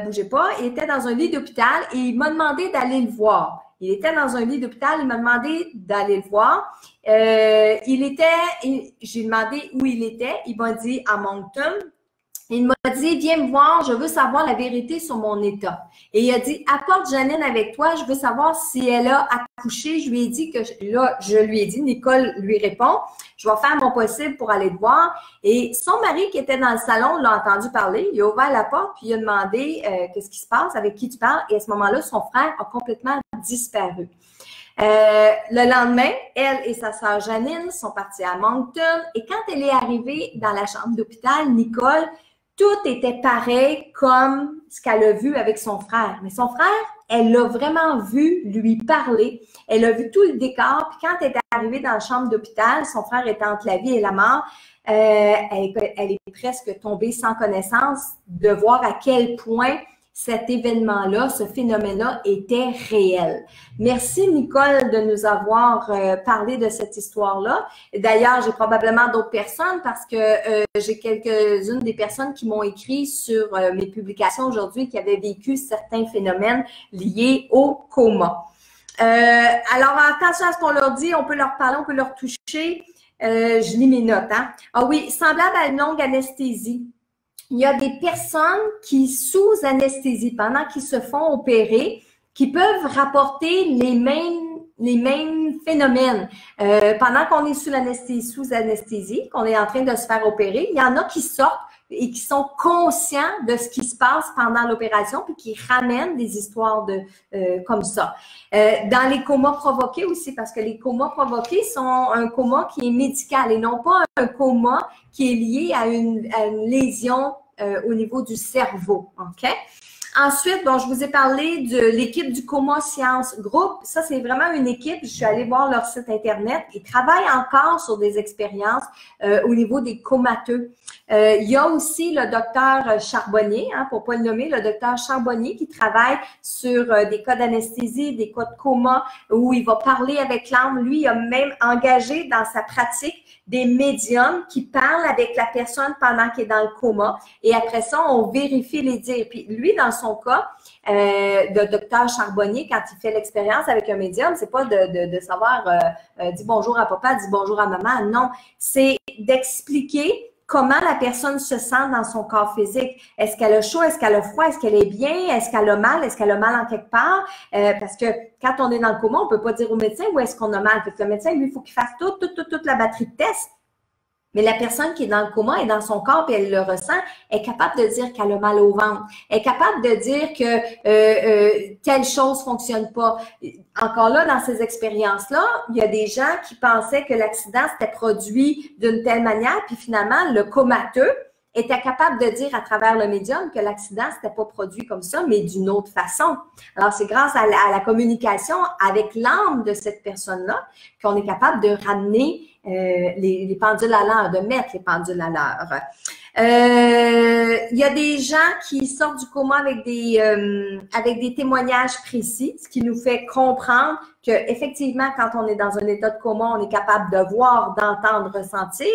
bougez pas, il était dans un lit d'hôpital et il m'a demandé d'aller le voir. Il était dans un lit d'hôpital, il m'a demandé d'aller le voir. J'ai demandé où il était, il m'a dit à Moncton. Il m'a dit, viens me voir, je veux savoir la vérité sur mon état. Et il a dit, apporte Janine avec toi, je veux savoir si elle a accouché. Je lui ai dit je lui ai dit, Nicole lui répond, je vais faire mon possible pour aller te voir. Et son mari qui était dans le salon l'a entendu parler, il a ouvert la porte, puis il a demandé, qu'est-ce qui se passe, avec qui tu parles? Et à ce moment-là, son frère a complètement disparu. Le lendemain, elle et sa sœur Janine sont parties à Moncton et quand elle est arrivée dans la chambre d'hôpital, Nicole, tout était pareil comme ce qu'elle a vu avec son frère. Mais son frère, elle l'a vraiment vu lui parler. Elle a vu tout le décor. Puis quand elle est arrivée dans la chambre d'hôpital, son frère était entre la vie et la mort. Elle est presque tombée sans connaissance de voir à quel point cet événement-là, ce phénomène-là était réel. Merci Nicole de nous avoir parlé de cette histoire-là. D'ailleurs, j'ai probablement d'autres personnes parce que j'ai quelques-unes des personnes qui m'ont écrit sur mes publications aujourd'hui qui avaient vécu certains phénomènes liés au coma. Alors, attention à ce qu'on leur dit, on peut leur parler, on peut leur toucher. Je lis mes notes. Hein? Ah oui, semblable à une longue anesthésie. Il y a des personnes qui, sous anesthésie, pendant qu'ils se font opérer, qui peuvent rapporter les mêmes phénomènes. Pendant qu'on est sous anesthésie, qu'on est en train de se faire opérer, il y en a qui sortent et qui sont conscients de ce qui se passe pendant l'opération puis qui ramènent des histoires comme ça. Dans les comas provoqués aussi, parce que les comas provoqués sont un coma qui est médical et non pas un coma qui est lié à une lésion au niveau du cerveau. OK? Ensuite, bon, je vous ai parlé de l'équipe du Coma Science Group. Ça, c'est vraiment une équipe. Je suis allée voir leur site Internet. Ils travaillent encore sur des expériences au niveau des comateux. Il y a aussi le docteur Charbonnier, hein, pour pas le nommer, le docteur Charbonnier qui travaille sur des cas d'anesthésie, des cas de coma, où il va parler avec l'âme. Lui, il a même engagé dans sa pratique des médiums qui parlent avec la personne pendant qu'elle est dans le coma. Et après ça, on vérifie les dires. Puis lui, dans son cas, de docteur Charbonnier, quand il fait l'expérience avec un médium, c'est pas de savoir dis bonjour à papa, dis bonjour à maman. Non, c'est d'expliquer comment la personne se sent dans son corps physique. Est-ce qu'elle a chaud? Est-ce qu'elle a froid? Est-ce qu'elle est bien? Est-ce qu'elle a mal? Est-ce qu'elle a mal en quelque part? Parce que quand on est dans le coma, on peut pas dire au médecin où est-ce qu'on a mal. Parce que le médecin, lui, il faut qu'il fasse toute la batterie de tests. Mais la personne qui est dans le coma est dans son corps et elle le ressent, est capable de dire qu'elle a mal au ventre, est capable de dire que telle chose fonctionne pas. Encore là, dans ces expériences-là, il y a des gens qui pensaient que l'accident s'était produit d'une telle manière, puis finalement, le comateux était capable de dire à travers le médium que l'accident s'était pas produit comme ça, mais d'une autre façon. Alors, c'est grâce à la communication avec l'âme de cette personne-là qu'on est capable de ramener les pendules à l'heure, de mettre les pendules à l'heure. Il y a des gens qui sortent du coma avec des témoignages précis, ce qui nous fait comprendre que effectivement, quand on est dans un état de coma, on est capable de voir, d'entendre, ressentir.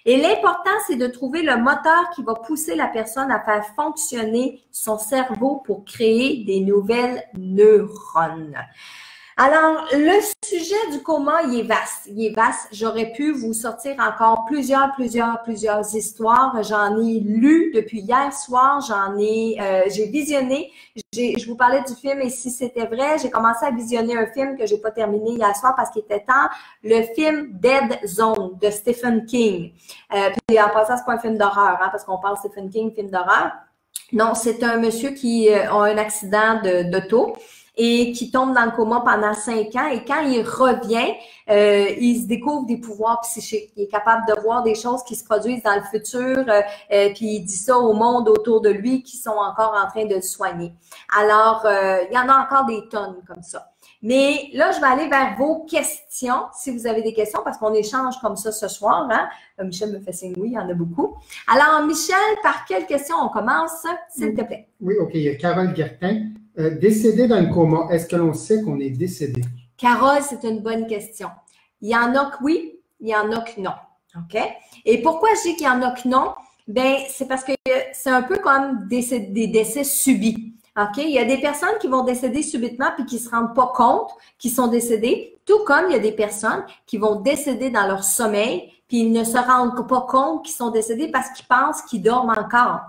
Et l'important, c'est de trouver le moteur qui va pousser la personne à faire fonctionner son cerveau pour créer des nouvelles neurones. Alors, le sujet du coma, il est vaste. Il est vaste. J'aurais pu vous sortir encore plusieurs histoires. J'en ai lu depuis hier soir. J'ai visionné. Je vous parlais du film Et si c'était vrai. J'ai commencé à visionner un film que j'ai pas terminé hier soir parce qu'il était temps. Le film Dead Zone de Stephen King. Puis en passant, c'est pas un film d'horreur, hein, parce qu'on parle Stephen King, film d'horreur. Non, c'est un monsieur qui a un accident d'auto et qui tombe dans le coma pendant 5 ans. Et quand il revient, il se découvre des pouvoirs psychiques. Il est capable de voir des choses qui se produisent dans le futur, puis il dit ça au monde autour de lui qui sont encore en train de le soigner. Alors, il y en a encore des tonnes comme ça. Mais là, je vais aller vers vos questions, si vous avez des questions, parce qu'on échange comme ça ce soir. Hein? Michel me fait signe, oui, il y en a beaucoup. Alors, Michel, par quelle question on commence, s'il te plaît? Oui, OK. Il y a Carole Guertin. Décédé dans le coma, est-ce que l'on sait qu'on est décédé? Carole, c'est une bonne question. Il y en a que oui, il y en a que non. OK? Et pourquoi je dis qu'il y en a que non? Ben, c'est parce que c'est un peu comme des décès subis. OK? Il y a des personnes qui vont décéder subitement puis qui ne se rendent pas compte qu'ils sont décédés, tout comme il y a des personnes qui vont décéder dans leur sommeil puis ils ne se rendent pas compte qu'ils sont décédés parce qu'ils pensent qu'ils dorment encore.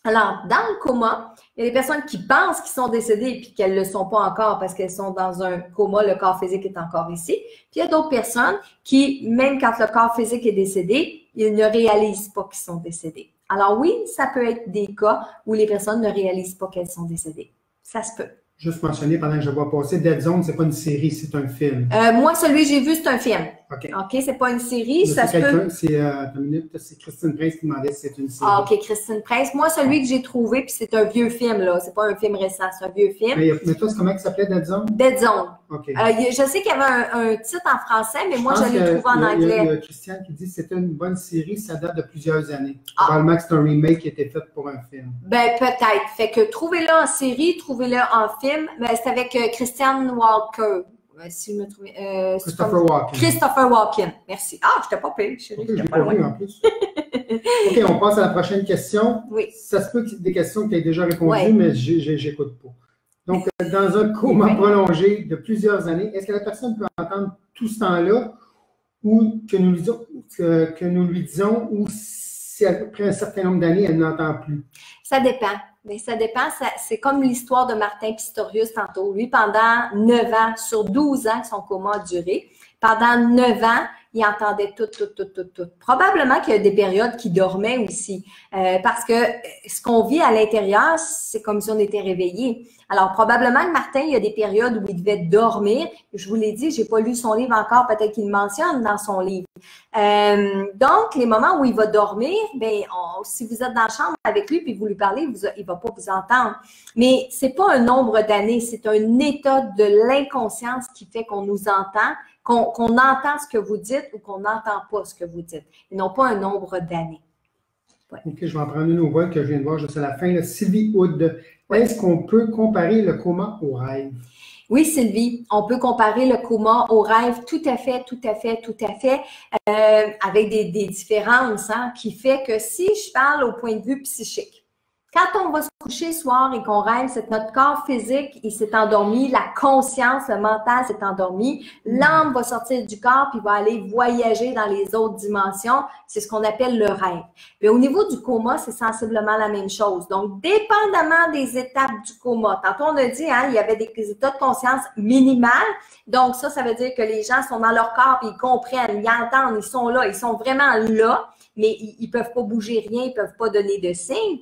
Alors, dans le coma, il y a des personnes qui pensent qu'ils sont décédés puis qu'elles ne le sont pas encore parce qu'elles sont dans un coma, le corps physique est encore ici. Puis il y a d'autres personnes qui, même quand le corps physique est décédé, ils ne réalisent pas qu'ils sont décédés. Alors oui, ça peut être des cas où les personnes ne réalisent pas qu'elles sont décédées. Ça se peut. Juste mentionner pendant que je vois passer, Dead Zone, c'est pas une série, c'est un film. Moi, celui que j'ai vu, c'est un film. OK. OK, c'est pas une série. Ça se peut. C'est Christine Prince qui demandait si c'est une série. Ah, OK, Christine Prince. Moi, celui que j'ai trouvé, puis c'est un vieux film, là. C'est pas un film récent, c'est un vieux film. Mais toi, c'est comment il s'appelait, Dead Zone? Dead Zone. OK. Je sais qu'il y avait un titre en français, mais moi, je l'ai trouvé en anglais. Il y a Christian qui dit que c'était une bonne série, ça date de plusieurs années. Probablement que c'est un remake qui a été fait pour un film. Ben, peut-être. Fait que trouvez-le en série, trouvez-le en film. Ben, c'est avec Christian Walker. Si je me trouve, Christopher Walken. Christopher Walken. Merci. Ah, je t'ai pas payé, chérie. Je l'ai pas vu en plus. OK, on passe à la prochaine question. Oui. Ça se peut qu'il y ait des questions que tu aies déjà répondues, oui. mais j'écoute pas. Donc, dans un coma prolongé de plusieurs années, est-ce que la personne peut entendre tout ce temps-là ou que nous lui disons ou si après un certain nombre d'années, elle n'entend plus? Ça dépend. Mais ça dépend. C'est comme l'histoire de Martin Pistorius tantôt. Lui, pendant 9 ans, sur 12 ans que son coma a duré, pendant 9 ans, il entendait tout. Probablement qu'il y a des périodes qui dormaient aussi. Parce que ce qu'on vit à l'intérieur, c'est comme si on était réveillé. Alors, probablement que Martin, il y a des périodes où il devait dormir. Je vous l'ai dit, j'ai pas lu son livre encore, peut-être qu'il le mentionne dans son livre. Donc, les moments où il va dormir, ben, si vous êtes dans la chambre avec lui puis vous lui parlez, il va pas vous entendre. Mais c'est pas un nombre d'années, c'est un état de l'inconscience qui fait qu'on nous entend, qu'on entend ce que vous dites ou qu'on n'entend pas ce que vous dites, et non pas un nombre d'années. Ouais. OK, je vais en prendre une nouvelle que je viens de voir juste à la fin. Là. Sylvie Hood, est-ce qu'on peut comparer le coma au rêve? Oui, Sylvie, on peut comparer le coma au rêve, tout à fait, avec des différences, hein, qui fait que si je parle au point de vue psychique, quand on va se coucher le soir et qu'on rêve, c'est que notre corps physique, il s'est endormi, la conscience, le mental s'est endormi, l'âme va sortir du corps puis va aller voyager dans les autres dimensions. C'est ce qu'on appelle le rêve. Mais au niveau du coma, c'est sensiblement la même chose. Donc, dépendamment des étapes du coma, tantôt on a dit, hein, il y avait des états de conscience minimales. Donc, ça veut dire que les gens sont dans leur corps puis ils comprennent, ils entendent, ils sont là, ils sont vraiment là. Mais ils ne peuvent pas bouger rien, ils ne peuvent pas donner de signes.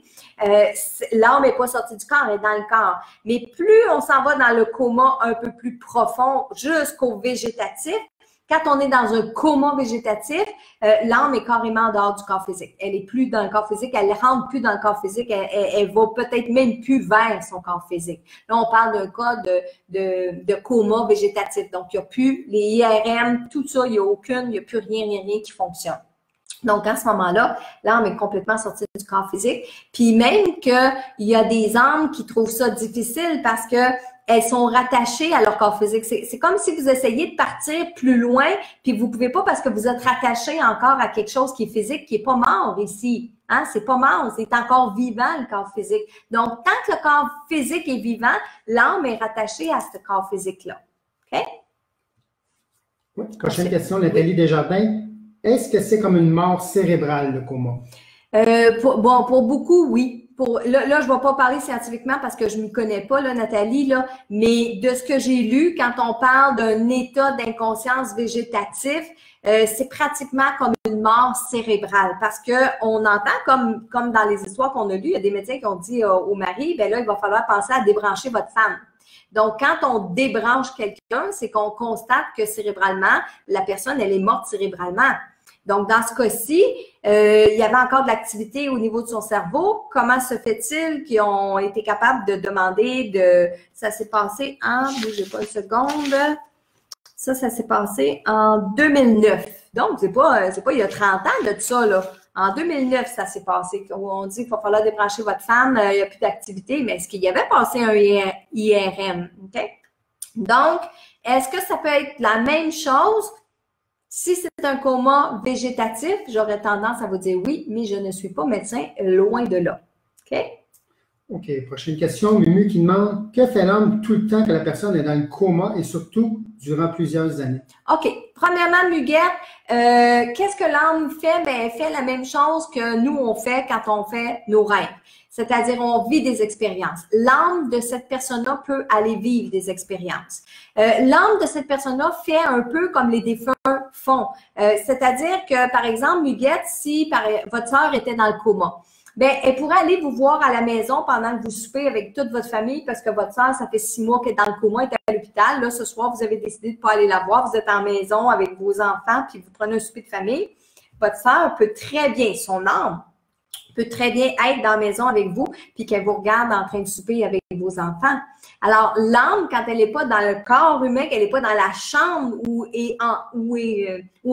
L'âme n'est pas sortie du corps, elle est dans le corps. Mais plus on s'en va dans le coma un peu plus profond, jusqu'au végétatif, quand on est dans un coma végétatif, l'âme est carrément en dehors du corps physique. Elle est plus dans le corps physique, elle ne rentre plus dans le corps physique, elle va peut-être même plus vers son corps physique. Là, on parle d'un cas de coma végétatif. Donc, il n'y a plus les IRM, tout ça, il n'y a plus rien qui fonctionne. Donc, à ce moment-là, l'âme est complètement sortie du corps physique. Puis même qu'il y a des âmes qui trouvent ça difficile parce que elles sont rattachées à leur corps physique. C'est comme si vous essayiez de partir plus loin, puis vous pouvez pas parce que vous êtes rattaché encore à quelque chose qui est physique, qui est pas mort ici. Hein? C'est pas mort, c'est encore vivant, le corps physique. Donc, tant que le corps physique est vivant, l'âme est rattachée à ce corps physique-là. OK? Oui. Prochaine question, Nathalie Desjardins. Est-ce que c'est comme une mort cérébrale, le coma? Pour beaucoup, oui. Là, je ne vais pas parler scientifiquement parce que je ne m'y connais pas, là, Nathalie, là, mais de ce que j'ai lu, quand on parle d'un état d'inconscience végétatif, c'est pratiquement comme une mort cérébrale parce qu'on entend, comme dans les histoires qu'on a lues, il y a des médecins qui ont dit au mari, ben là, il va falloir penser à débrancher votre femme. Donc, quand on débranche quelqu'un, c'est qu'on constate que cérébralement, la personne, elle est morte cérébralement. Donc, dans ce cas-ci, il y avait encore de l'activité au niveau de son cerveau. Comment se fait-il qu'ils ont été capables de demander de... Ça s'est passé en... Bougez pas une seconde. Ça s'est passé en 2009. Donc, c'est pas il y a 30 ans de ça, là. En 2009, ça s'est passé. On dit qu'il va falloir débrancher votre femme, il n'y a plus d'activité, mais est-ce qu'il y avait passé un IRM? OK? Donc, est-ce que ça peut être la même chose? Si c'est un coma végétatif, j'aurais tendance à vous dire oui, mais je ne suis pas médecin, loin de là. OK? OK. Prochaine question. Mumu qui demande, que fait l'âme tout le temps que la personne est dans le coma et surtout durant plusieurs années? OK. Premièrement, Muguette, qu'est-ce que l'âme fait? Bien, elle fait la même chose que nous, on fait quand on fait nos rêves. C'est-à-dire, on vit des expériences. L'âme de cette personne-là peut aller vivre des expériences. L'âme de cette personne-là fait un peu comme les défunts font. C'est-à-dire que, par exemple, Muguette, si votre sœur était dans le coma, bien, elle pourrait aller vous voir à la maison pendant que vous soupez avec toute votre famille parce que votre sœur, ça fait 6 mois qu'elle est dans le coma, elle est à l'hôpital. Là, ce soir, vous avez décidé de ne pas aller la voir. Vous êtes en maison avec vos enfants puis vous prenez un souper de famille. Votre sœur peut très bien, son âme, peut très bien être dans la maison avec vous puis qu'elle vous regarde en train de souper avec vos enfants. Alors, l'âme, quand elle n'est pas dans le corps humain, qu'elle n'est pas dans la chambre où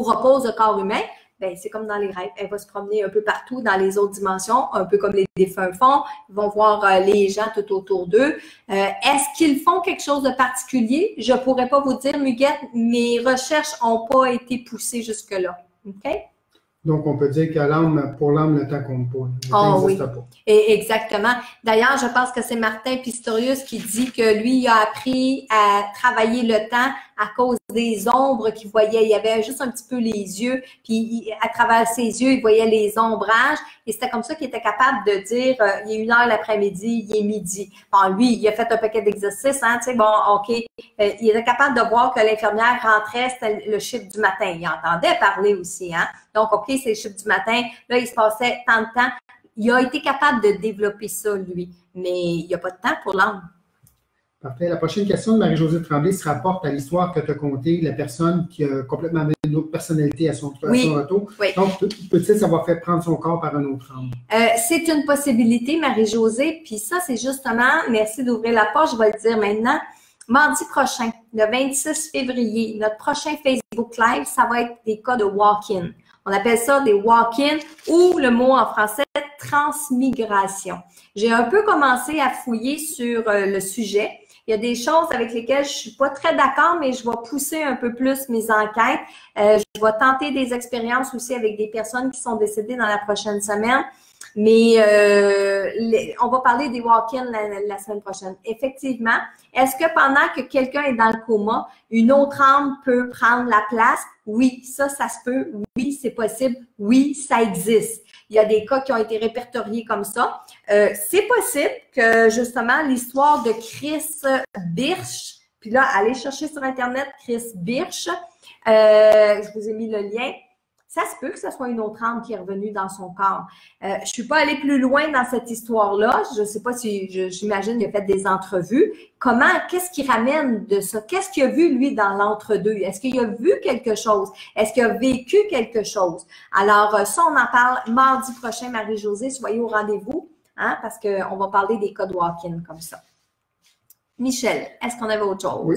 repose le corps humain, ben c'est comme dans les rêves. Elle va se promener un peu partout dans les autres dimensions, un peu comme les défunts font. Ils vont voir les gens tout autour d'eux. Est-ce qu'ils font quelque chose de particulier? Je ne pourrais pas vous dire, Muguette, mes recherches n'ont pas été poussées jusque-là. OK? Donc, on peut dire que pour l'âme, le temps compte pas. Le temps n'existe oui. pas. Et exactement. D'ailleurs, je pense que c'est Martin Pistorius qui dit que lui, il a appris à travailler le temps à cause des ombres qu'il voyait. Il avait juste un petit peu les yeux, puis à travers ses yeux, il voyait les ombrages. Et c'était comme ça qu'il était capable de dire, il est 1h l'après-midi, il est midi. Bon, lui, il a fait un paquet d'exercices, hein, tu sais, bon, OK. Il était capable de voir que l'infirmière rentrait, c'était le chiffre du matin. Il entendait parler aussi, hein. Donc, OK, c'est le chiffre du matin. Là, il se passait tant de temps. Il a été capable de développer ça, lui. Mais il n'y a pas de temps pour l'âme. Parfait. La prochaine question de Marie-Josée Tremblay se rapporte à l'histoire que tu as contée, la personne qui a complètement amené une autre personnalité à son retour. Oui. Donc, peut-il savoir fait prendre son corps par un autre âme? C'est une possibilité, Marie-Josée. Puis ça, c'est justement, merci d'ouvrir la page, je vais le dire maintenant. Mardi prochain, le 26 février, notre prochain Facebook Live, ça va être des cas de walk-in. On appelle ça des walk-in ou le mot en français, transmigration. J'ai un peu commencé à fouiller sur le sujet. Il y a des choses avec lesquelles je suis pas très d'accord, mais je vais pousser un peu plus mes enquêtes. Je vais tenter des expériences aussi avec des personnes qui sont décédées dans la prochaine semaine. Mais on va parler des walk-in la semaine prochaine. Effectivement, est-ce que pendant que quelqu'un est dans le coma, une autre âme peut prendre la place? Oui, ça se peut. Oui, c'est possible. Oui, ça existe. Il y a des cas qui ont été répertoriés comme ça. C'est possible que, justement, l'histoire de Chris Birch, puis là, allez chercher sur Internet Chris Birch, je vous ai mis le lien. Ça se peut que ce soit une autre âme qui est revenue dans son corps. Je suis pas allée plus loin dans cette histoire-là. Je sais pas si, j'imagine, il a fait des entrevues. Qu'est-ce qu'il ramène de ça? Qu'est-ce qu'il a vu, lui, dans l'entre-deux? Est-ce qu'il a vu quelque chose? Est-ce qu'il a vécu quelque chose? Alors, ça, on en parle mardi prochain, Marie-Josée. Soyez au rendez-vous, hein, parce qu'on va parler des cas de walk-in comme ça. Michel, est-ce qu'on avait autre chose? Oui,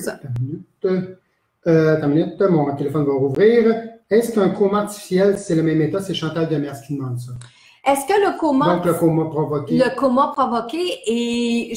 attends une minute, mon téléphone va rouvrir. Est-ce qu'un coma artificiel, c'est le même état? C'est Chantal Demers qui demande ça. Est-ce que le coma... Donc, le coma provoqué. Le coma provoqué, et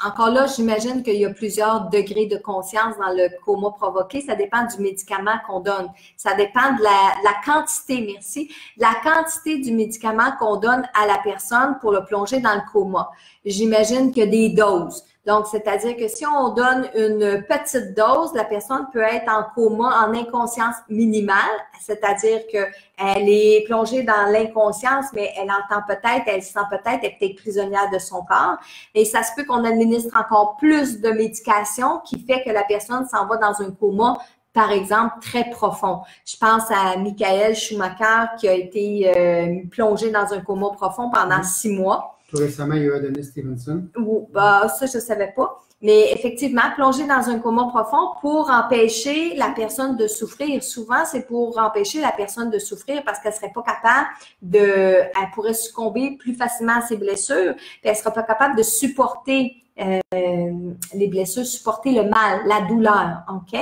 encore là, j'imagine qu'il y a plusieurs degrés de conscience dans le coma provoqué. Ça dépend du médicament qu'on donne. Ça dépend de la quantité, merci, la quantité du médicament qu'on donne à la personne pour le plonger dans le coma. J'imagine qu'il y a des doses. Donc, c'est-à-dire que si on donne une petite dose, la personne peut être en coma, en inconscience minimale, c'est-à-dire qu'elle est plongée dans l'inconscience, mais elle entend peut-être, elle sent peut-être, elle est peut-être prisonnière de son corps. Et ça se peut qu'on administre encore plus de médication qui fait que la personne s'en va dans un coma, par exemple, très profond. Je pense à Michael Schumacher qui a été plongé dans un coma profond pendant 6 mois. Tout récemment, il y a eu Adonis Stevenson. Bah, ça, je ne savais pas. Mais effectivement, plonger dans un coma profond pour empêcher la personne de souffrir. Souvent, c'est pour empêcher la personne de souffrir parce qu'elle ne serait pas capable elle pourrait succomber plus facilement à ses blessures, puis elle ne sera pas capable de supporter les blessures, supporter le mal, la douleur. OK?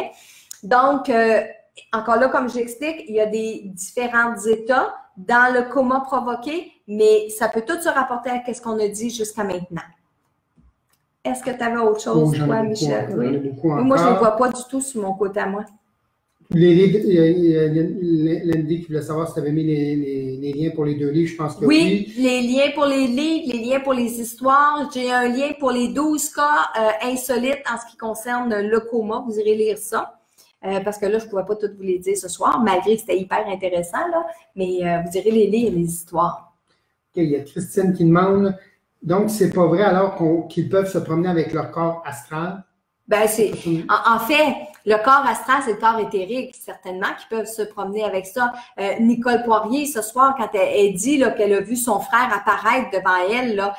Donc, encore là, comme j'explique, il y a des différents états dans le coma provoqué, mais ça peut tout se rapporter à ce qu'on a dit jusqu'à maintenant. Est-ce que tu avais autre chose, toi, Michel? Oui. Moi, je ne le vois pas du tout sur mon côté à moi. Lundi qui voulait savoir si tu avais mis les liens pour les 2 livres, je pense que oui. Oui, les liens pour les livres, les liens pour les histoires. J'ai un lien pour les 12 cas insolites en ce qui concerne le coma. Vous irez lire ça. Parce que là, je ne pouvais pas tout vous les dire ce soir, malgré que c'était hyper intéressant, là, mais vous irez les lire, les histoires. OK, il y a Christine qui demande, donc c'est pas vrai alors qu'ils peuvent se promener avec leur corps astral? Ben, en fait, le corps astral, c'est le corps éthérique, certainement, qui peuvent se promener avec ça. Nicole Poirier, ce soir, quand elle dit qu'elle a vu son frère apparaître devant elle, là,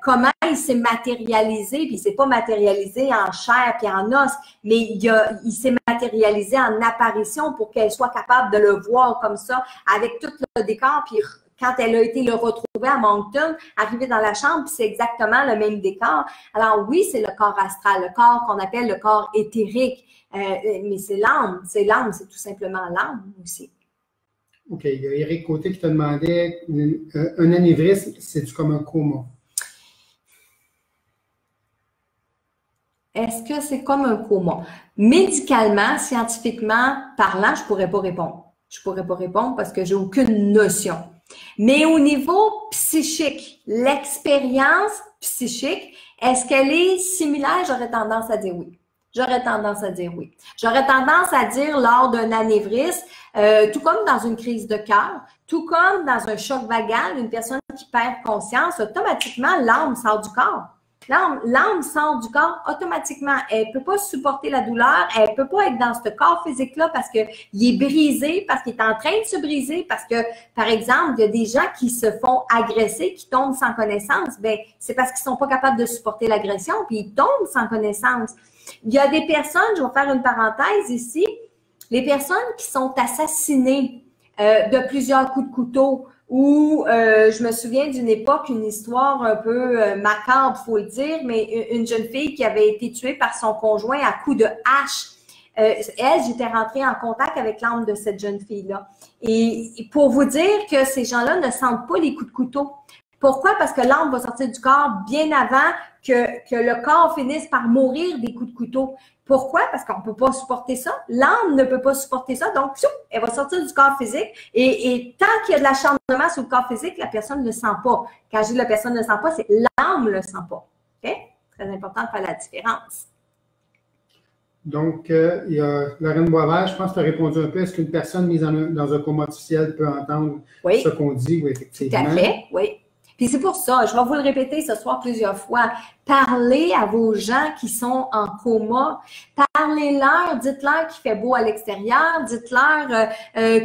comment il s'est matérialisé, puis il s'est pas matérialisé en chair puis en os, mais il s'est matérialisé en apparition pour qu'elle soit capable de le voir comme ça, avec tout le décor, puis quand elle a été le retrouver à Moncton, arrivée dans la chambre, puis c'est exactement le même décor. Alors oui, c'est le corps astral, le corps qu'on appelle le corps éthérique, mais c'est l'âme, c'est tout simplement l'âme aussi. OK, il y a Éric Côté qui te demandait, un anévrisme, c'est-tu comme un coma? Est-ce que c'est comme un coma? Médicalement, scientifiquement parlant, je ne pourrais pas répondre. Je ne pourrais pas répondre parce que j'ai aucune notion. Mais au niveau psychique, l'expérience psychique, est-ce qu'elle est similaire? J'aurais tendance à dire oui. J'aurais tendance à dire oui. J'aurais tendance à dire lors d'un anévrisme, tout comme dans une crise de cœur, tout comme dans un choc vagal, une personne qui perd conscience, automatiquement, l'âme sort du corps. L'âme sort du corps automatiquement. Elle ne peut pas supporter la douleur. Elle ne peut pas être dans ce corps physique-là parce qu'il est brisé, parce qu'il est en train de se briser, parce que, par exemple, il y a des gens qui se font agresser, qui tombent sans connaissance. Bien, c'est parce qu'ils ne sont pas capables de supporter l'agression, puis ils tombent sans connaissance. Il y a des personnes, je vais faire une parenthèse ici, les personnes qui sont assassinées de plusieurs coups de couteau, où je me souviens d'une époque, une histoire un peu macabre, faut le dire, mais une jeune fille qui avait été tuée par son conjoint à coups de hache. J'étais rentrée en contact avec l'âme de cette jeune fille-là. Et pour vous dire que ces gens-là ne sentent pas les coups de couteau. Pourquoi? Parce que l'âme va sortir du corps bien avant que le corps finisse par mourir des coups de couteau. Pourquoi? Parce qu'on ne peut pas supporter ça. L'âme ne peut pas supporter ça. Donc, elle va sortir du corps physique. Et tant qu'il y a de l'acharnement sur le corps physique, la personne ne le sent pas. Quand je dis la personne ne le sent pas, c'est l'âme ne le sent pas. OK? Très important de faire la différence. Donc, il y a Lorraine Boisvert, je pense que tu as répondu un peu. Est-ce qu'une personne mise dans un coma artificiel peut entendre ce qu'on dit? Oui, effectivement. Tout à fait, oui. Puis c'est pour ça, je vais vous le répéter ce soir plusieurs fois, parlez à vos gens qui sont en coma, parlez-leur, dites-leur qu'il fait beau à l'extérieur, dites-leur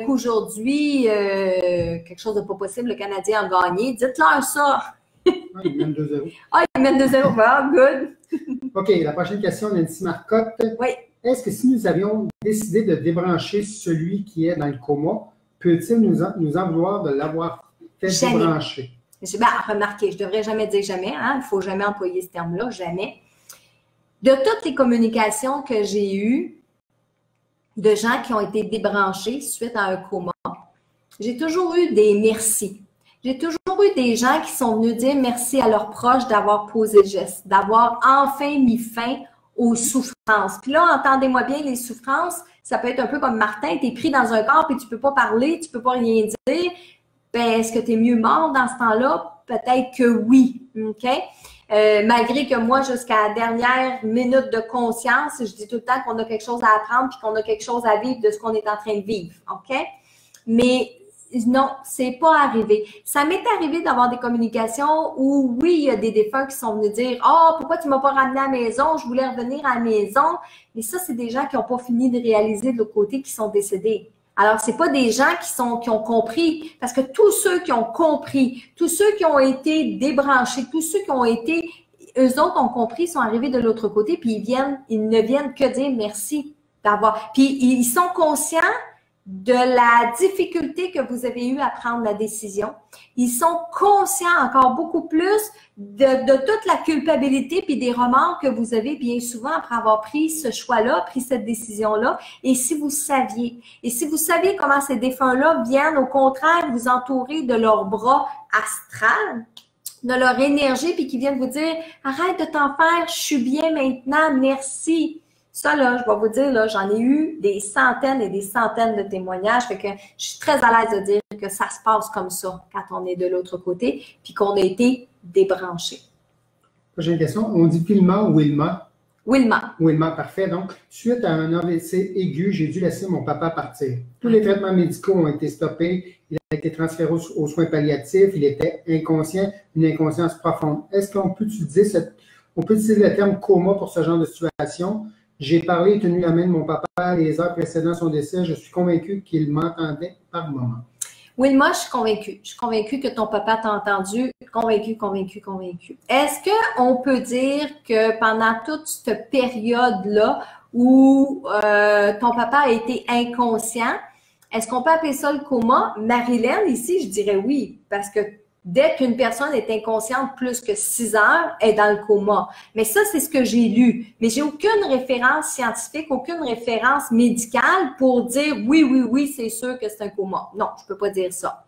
qu'aujourd'hui, quelque chose de pas possible, le Canadien a gagné, dites-leur ça. Ah, il mène 2-0. Ah, il mène 2-0, well, good. OK, la prochaine question, Nancy Marcotte. Oui. Est-ce que si nous avions décidé de débrancher celui qui est dans le coma, peut-il nous en vouloir de l'avoir fait débrancher? Remarquez, je ne devrais jamais dire jamais, hein? Il ne faut jamais employer ce terme-là, jamais. De toutes les communications que j'ai eues de gens qui ont été débranchés suite à un coma, j'ai toujours eu des merci. J'ai toujours eu des gens qui sont venus dire merci à leurs proches d'avoir posé le geste, d'avoir enfin mis fin aux souffrances. Puis là, entendez-moi bien, les souffrances, ça peut être un peu comme Martin, tu es pris dans un corps puis tu ne peux pas parler, tu ne peux pas rien dire. Ben, est-ce que tu es mieux mort dans ce temps-là? Peut-être que oui, OK? Malgré que moi, jusqu'à la dernière minute de conscience, je dis tout le temps qu'on a quelque chose à apprendre puis qu'on a quelque chose à vivre de ce qu'on est en train de vivre, OK? Mais non, c'est pas arrivé. Ça m'est arrivé d'avoir des communications où, oui, il y a des défunts qui sont venus dire « Ah, pourquoi tu m'as pas ramené à la maison? Je voulais revenir à la maison. » Mais ça, c'est des gens qui n'ont pas fini de réaliser de l'autre côté, qui sont décédés. Alors, c'est pas des gens qui ont compris, parce que tous ceux qui ont compris, tous ceux qui ont été débranchés, tous ceux qui ont été, eux autres ont compris, sont arrivés de l'autre côté, puis ils ne viennent que dire merci d'avoir. Puis ils sont conscients de la difficulté que vous avez eue à prendre la décision. Ils sont conscients encore beaucoup plus de toute la culpabilité puis des remords que vous avez bien souvent après avoir pris ce choix-là, pris cette décision-là. Et si vous saviez comment ces défunts-là viennent au contraire vous entourer de leurs bras astrales, de leur énergie, puis qui viennent vous dire « Arrête de t'en faire, je suis bien maintenant, merci ». Ça, là, je vais vous dire, là, j'en ai eu des centaines et des centaines de témoignages. Fait que je suis très à l'aise de dire que ça se passe comme ça quand on est de l'autre côté, puis qu'on a été débranché. Prochaine question. On dit Wilma ou Wilma? Wilma. Wilma, parfait. Donc, suite à un AVC aigu, j'ai dû laisser mon papa partir. Tous les traitements médicaux ont été stoppés. Il a été transféré aux soins palliatifs. Il était inconscient, une inconscience profonde. Est-ce qu'on peut utiliser le terme coma pour ce genre de situation? J'ai parlé et tenu la main de mon papa les heures précédant son décès. Je suis convaincue qu'il m'entendait par moment. Wilma, je suis convaincue. Je suis convaincue que ton papa t'a entendu. Convaincue. Est-ce qu'on peut dire que pendant toute cette période-là où ton papa a été inconscient, est-ce qu'on peut appeler ça le coma? Marilyn, ici, je dirais oui, parce que dès qu'une personne est inconsciente plus que 6 heures, elle est dans le coma. Mais ça, c'est ce que j'ai lu. Mais j'ai aucune référence scientifique, aucune référence médicale pour dire oui, c'est sûr que c'est un coma. Non, je peux pas dire ça.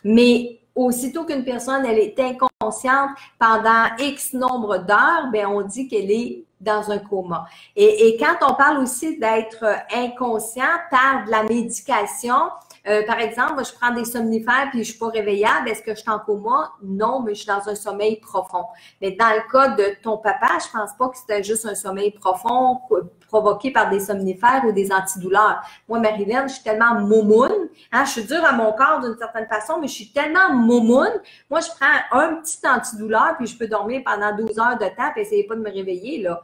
Mais aussitôt qu'une personne, elle est inconsciente pendant X nombre d'heures, ben on dit qu'elle est dans un coma. Et quand on parle aussi d'être inconscient par de la médication, par exemple, je prends des somnifères puis je suis pas réveillable. Est-ce que je suis en coma? Non, mais je suis dans un sommeil profond. Mais dans le cas de ton papa, je pense pas que c'était juste un sommeil profond provoqué par des somnifères ou des antidouleurs. Moi, Marilyn, je suis tellement moumoune. Hein, je suis dure à mon corps d'une certaine façon, mais je suis tellement moumoune. Moi, je prends un petit antidouleur puis je peux dormir pendant 12 heures de temps puis essayez pas de me réveiller, là.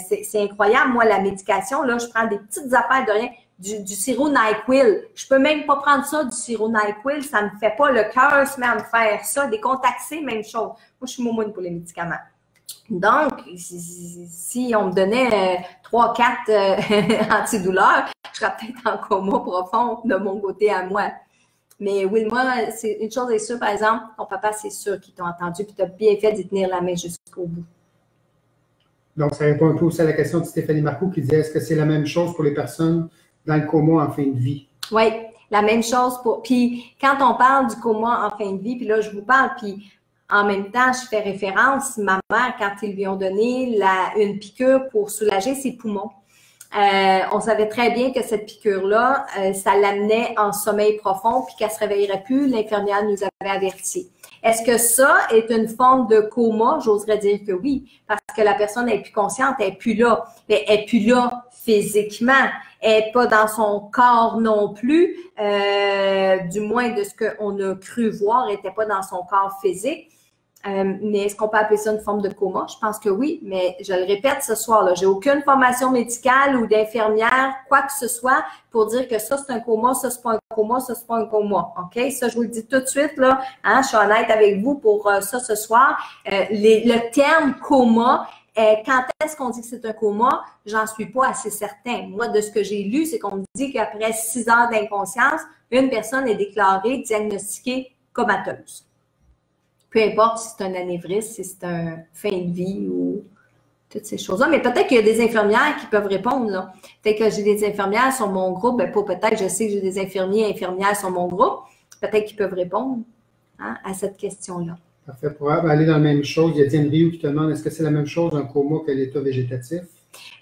C'est incroyable. Moi, la médication, là, je prends des petites affaires de rien. Du sirop NyQuil. Je peux même pas prendre ça, du sirop NyQuil. Ça me fait pas le cœur se met à me faire ça. Des Contaxés, même chose. Moi, je suis moumoune pour les médicaments. Donc, si on me donnait 3-4 antidouleurs, je serais peut-être en coma profond de mon côté à moi. Mais Wilma, c'est une chose est sûre, par exemple, ton papa, c'est sûr qu'il t'a entendu puis tu as bien fait d'y tenir la main jusqu'au bout. Donc, ça répond un peu aussi à la question de Stéphanie Marcoux qui disait est-ce que c'est la même chose pour les personnes dans le coma en fin de vie? Oui, la même chose pour. Puis quand on parle du coma en fin de vie, puis là, je vous parle, puis en même temps, je fais référence, ma mère, quand ils lui ont donné une piqûre pour soulager ses poumons. On savait très bien que cette piqûre-là, ça l'amenait en sommeil profond, puis qu'elle se réveillerait plus. L'infirmière nous avait avertis. Est-ce que ça est une forme de coma? J'oserais dire que oui, parce que la personne n'est plus consciente, elle n'est plus là. Mais elle n'est plus là physiquement. Elle n'est pas dans son corps non plus, du moins de ce qu'on a cru voir, elle n'était pas dans son corps physique. Mais est-ce qu'on peut appeler ça une forme de coma? Je pense que oui, mais je le répète ce soir-là, j'ai aucune formation médicale ou d'infirmière, quoi que ce soit, pour dire que ça, c'est un coma, ça, c'est pas un coma, ça, c'est pas un coma. OK? Ça, je vous le dis tout de suite, là. Hein, je suis honnête avec vous pour ça ce soir. Le terme coma, quand est-ce qu'on dit que c'est un coma? J'en suis pas assez certain. Moi, de ce que j'ai lu, c'est qu'on me dit qu'après 6 heures d'inconscience, une personne est déclarée, diagnostiquée comateuse. Peu importe si c'est un anévrisme, si c'est un fin de vie ou toutes ces choses-là. Mais peut-être qu'il y a des infirmières qui peuvent répondre, là. Peut-être que j'ai des infirmières sur mon groupe. Ben, pas peut-être, je sais que j'ai des infirmières sur mon groupe. Peut-être qu'ils peuvent répondre à cette question-là. Parfait. Pour aller dans la même chose, il y a Diane Rioux qui te demande est-ce que c'est la même chose un coma que l'état végétatif?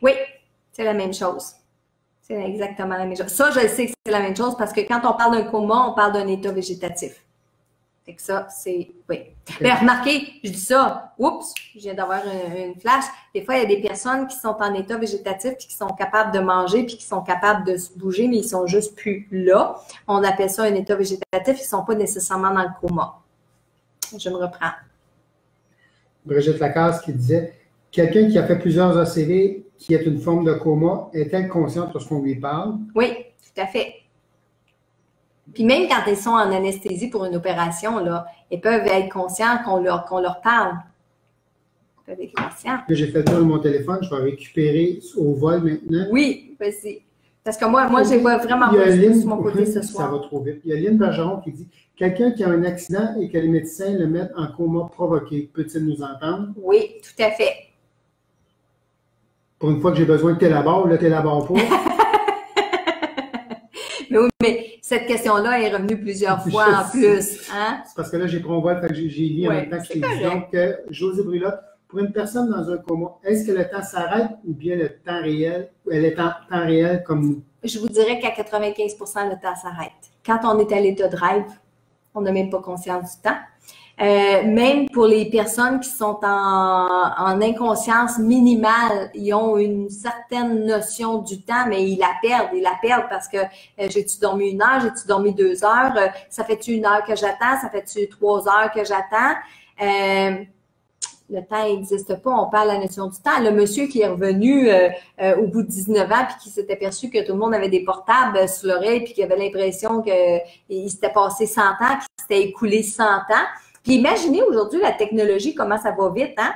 Oui, c'est la même chose. C'est exactement la même chose. Ça, je sais que c'est la même chose parce que quand on parle d'un coma, on parle d'un état végétatif. Fait que ça, c'est... Oui. Mais remarquez, je dis ça, oups, je viens d'avoir une flash. Des fois, il y a des personnes qui sont en état végétatif puis qui sont capables de manger puis qui sont capables de se bouger, mais ils sont juste plus là. On appelle ça un état végétatif. Ils ne sont pas nécessairement dans le coma. Je me reprends. Brigitte Lacasse qui disait quelqu'un qui a fait plusieurs ACV qui est une forme de coma, est-elle consciente lorsqu'on lui parle? Oui, tout à fait. Puis même quand ils sont en anesthésie pour une opération, là, ils peuvent être conscients qu'on leur parle. Ils peuvent être conscients. J'ai fait le tour de mon téléphone, je vais récupérer au vol maintenant. Oui, vas-y. Parce que moi je vois vraiment pas sur mon côté ce soir. Ça va trop vite. Il y a Lynn Bergeron qui dit « Quelqu'un qui a un accident et que les médecins le mettent en coma provoqué, peut-il nous entendre? » Oui, tout à fait. Pour une fois que j'ai besoin de t'élaborer, là, t'élabores pas. Mais oui, mais cette question-là est revenue plusieurs fois en plus. Hein? C'est parce que là, j'ai pris mon vol, fait que j'ai lu en même temps que je t'ai dit. Donc, José Brulotte, pour une personne dans un coma, est-ce que le temps s'arrête ou bien le temps réel, elle est en temps réel comme nous? Je vous dirais qu'à 95 le temps s'arrête. Quand on est à l'état de rêve, on n'a même pas conscience du temps. Même pour les personnes qui sont en inconscience minimale, ils ont une certaine notion du temps, mais ils la perdent parce que j'ai-tu dormi 1 heure, j'ai-tu dormi 2 heures, ça fait-tu 1 heure que j'attends, ça fait-tu 3 heures que j'attends. Le temps n'existe pas, on parle de la notion du temps. Le monsieur qui est revenu au bout de 19 ans puis qui s'est aperçu que tout le monde avait des portables sous l'oreille puis qu'il avait l'impression qu'il s'était passé 100 ans, qu'il s'était écoulé 100 ans. Puis imaginez aujourd'hui la technologie, comment ça va vite, hein?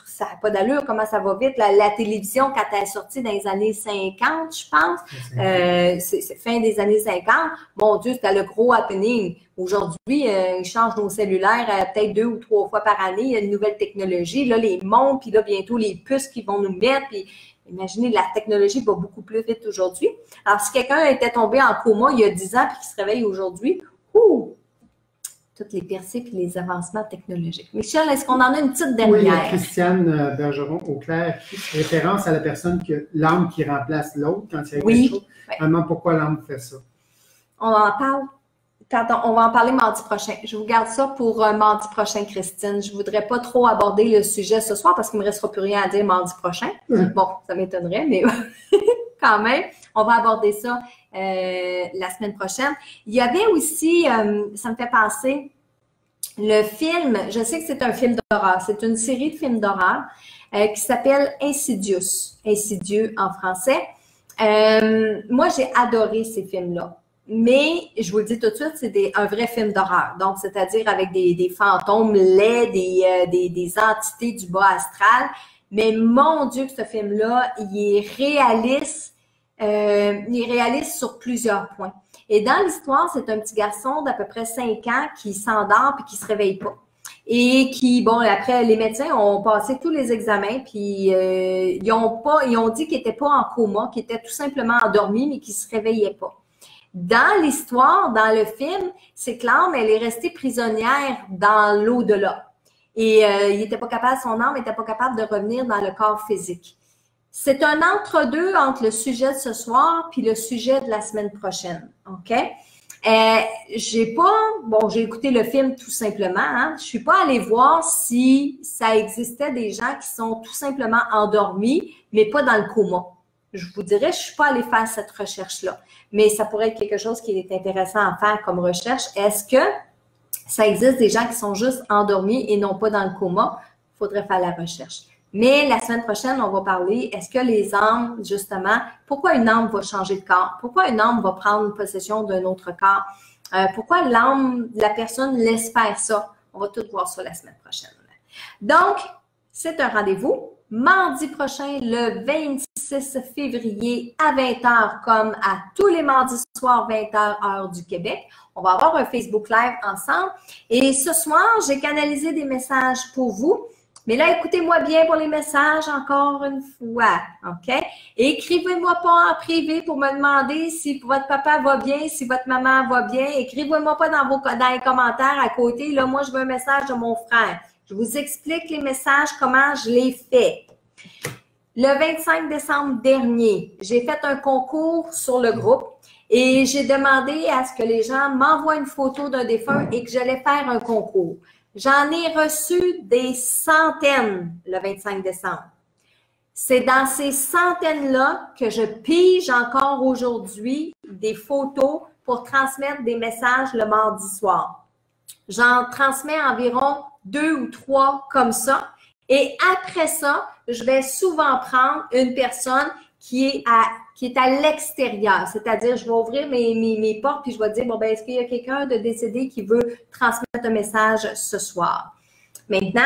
Ça n'a pas d'allure, comment ça va vite. La télévision, quand elle est sortie dans les années 50, je pense, c'est fin des années 50, mon Dieu, c'était le gros happening. Aujourd'hui, ils changent nos cellulaires peut-être 2 ou 3 fois par année. Il y a une nouvelle technologie, là, les montres, puis là, bientôt, les puces qu'ils vont nous mettre, puis imaginez, la technologie va beaucoup plus vite aujourd'hui. Alors, si quelqu'un était tombé en coma il y a 10 ans puis qu'il se réveille aujourd'hui, toutes les percées et les avancements technologiques. Michel, est-ce qu'on en a une petite dernière? Oui, Christiane Bergeron, au clair, référence à la personne que l'âme qui remplace l'autre quand il y a quelque chose. Vraiment, pourquoi l'âme fait ça? On en parle. Pardon, on va en parler mardi prochain. Je vous garde ça pour mardi prochain, Christine. Je ne voudrais pas trop aborder le sujet ce soir parce qu'il ne me restera plus rien à dire mardi prochain. Bon, ça m'étonnerait, mais quand même, on va aborder ça la semaine prochaine. Il y avait aussi, ça me fait penser, le film, je sais que c'est un film d'horreur, c'est une série de films d'horreur qui s'appelle Insidious, Insidieux en français. Moi, j'ai adoré ces films-là. Mais, je vous le dis tout de suite, c'est un vrai film d'horreur. Donc, c'est-à-dire avec des fantômes laids, des entités du bas astral. Mais mon Dieu, que ce film-là, il est réaliste. Il est réaliste sur plusieurs points. Et dans l'histoire, c'est un petit garçon d'à peu près 5 ans qui s'endort puis qui se réveille pas. Et qui, bon, après, les médecins ont passé tous les examens puis ils ont dit qu'il n'était pas en coma, qu'il était tout simplement endormi, mais qu'il se réveillait pas. Dans l'histoire, dans le film, c'est que l'âme, elle est restée prisonnière dans l'au-delà. Et il n'était pas capable, son âme n'était pas capable de revenir dans le corps physique. C'est un entre-deux entre le sujet de ce soir puis le sujet de la semaine prochaine. OK? J'ai écouté le film tout simplement. Hein? Je suis pas allée voir si ça existait des gens qui sont tout simplement endormis, mais pas dans le coma. Je vous dirais, je suis pas allée faire cette recherche-là. Mais ça pourrait être quelque chose qui est intéressant à faire comme recherche. Est-ce que ça existe des gens qui sont juste endormis et non pas dans le coma? Il faudrait faire la recherche. Mais la semaine prochaine, on va parler, est-ce que les âmes, justement, pourquoi une âme va changer de corps? Pourquoi une âme va prendre possession d'un autre corps? Pourquoi l'âme de la personne laisse faire ça? On va tout voir ça la semaine prochaine. Donc, c'est un rendez-vous. Mardi prochain, le 26 février à 20h, comme à tous les mardis soirs, 20h, heure du Québec. On va avoir un Facebook Live ensemble. Et ce soir, j'ai canalisé des messages pour vous. Mais là, écoutez-moi bien pour les messages encore une fois, OK? Écrivez-moi pas en privé pour me demander si votre papa va bien, si votre maman va bien. Écrivez-moi pas dans les commentaires à côté. Là, moi, je veux un message de mon frère. Je vous explique les messages, comment je les fais. Le 25 décembre dernier, j'ai fait un concours sur le groupe et j'ai demandé à ce que les gens m'envoient une photo d'un défunt et que j'allais faire un concours. J'en ai reçu des centaines le 25 décembre. C'est dans ces centaines-là que je pige encore aujourd'hui des photos pour transmettre des messages le mardi soir. J'en transmets environ 2 ou 3 comme ça. Et après ça, je vais souvent prendre une personne qui est à qui est à l'extérieur. C'est-à-dire, je vais ouvrir mes portes puis je vais dire, bon, ben, est-ce qu'il y a quelqu'un de décédé qui veut transmettre un message ce soir? Maintenant,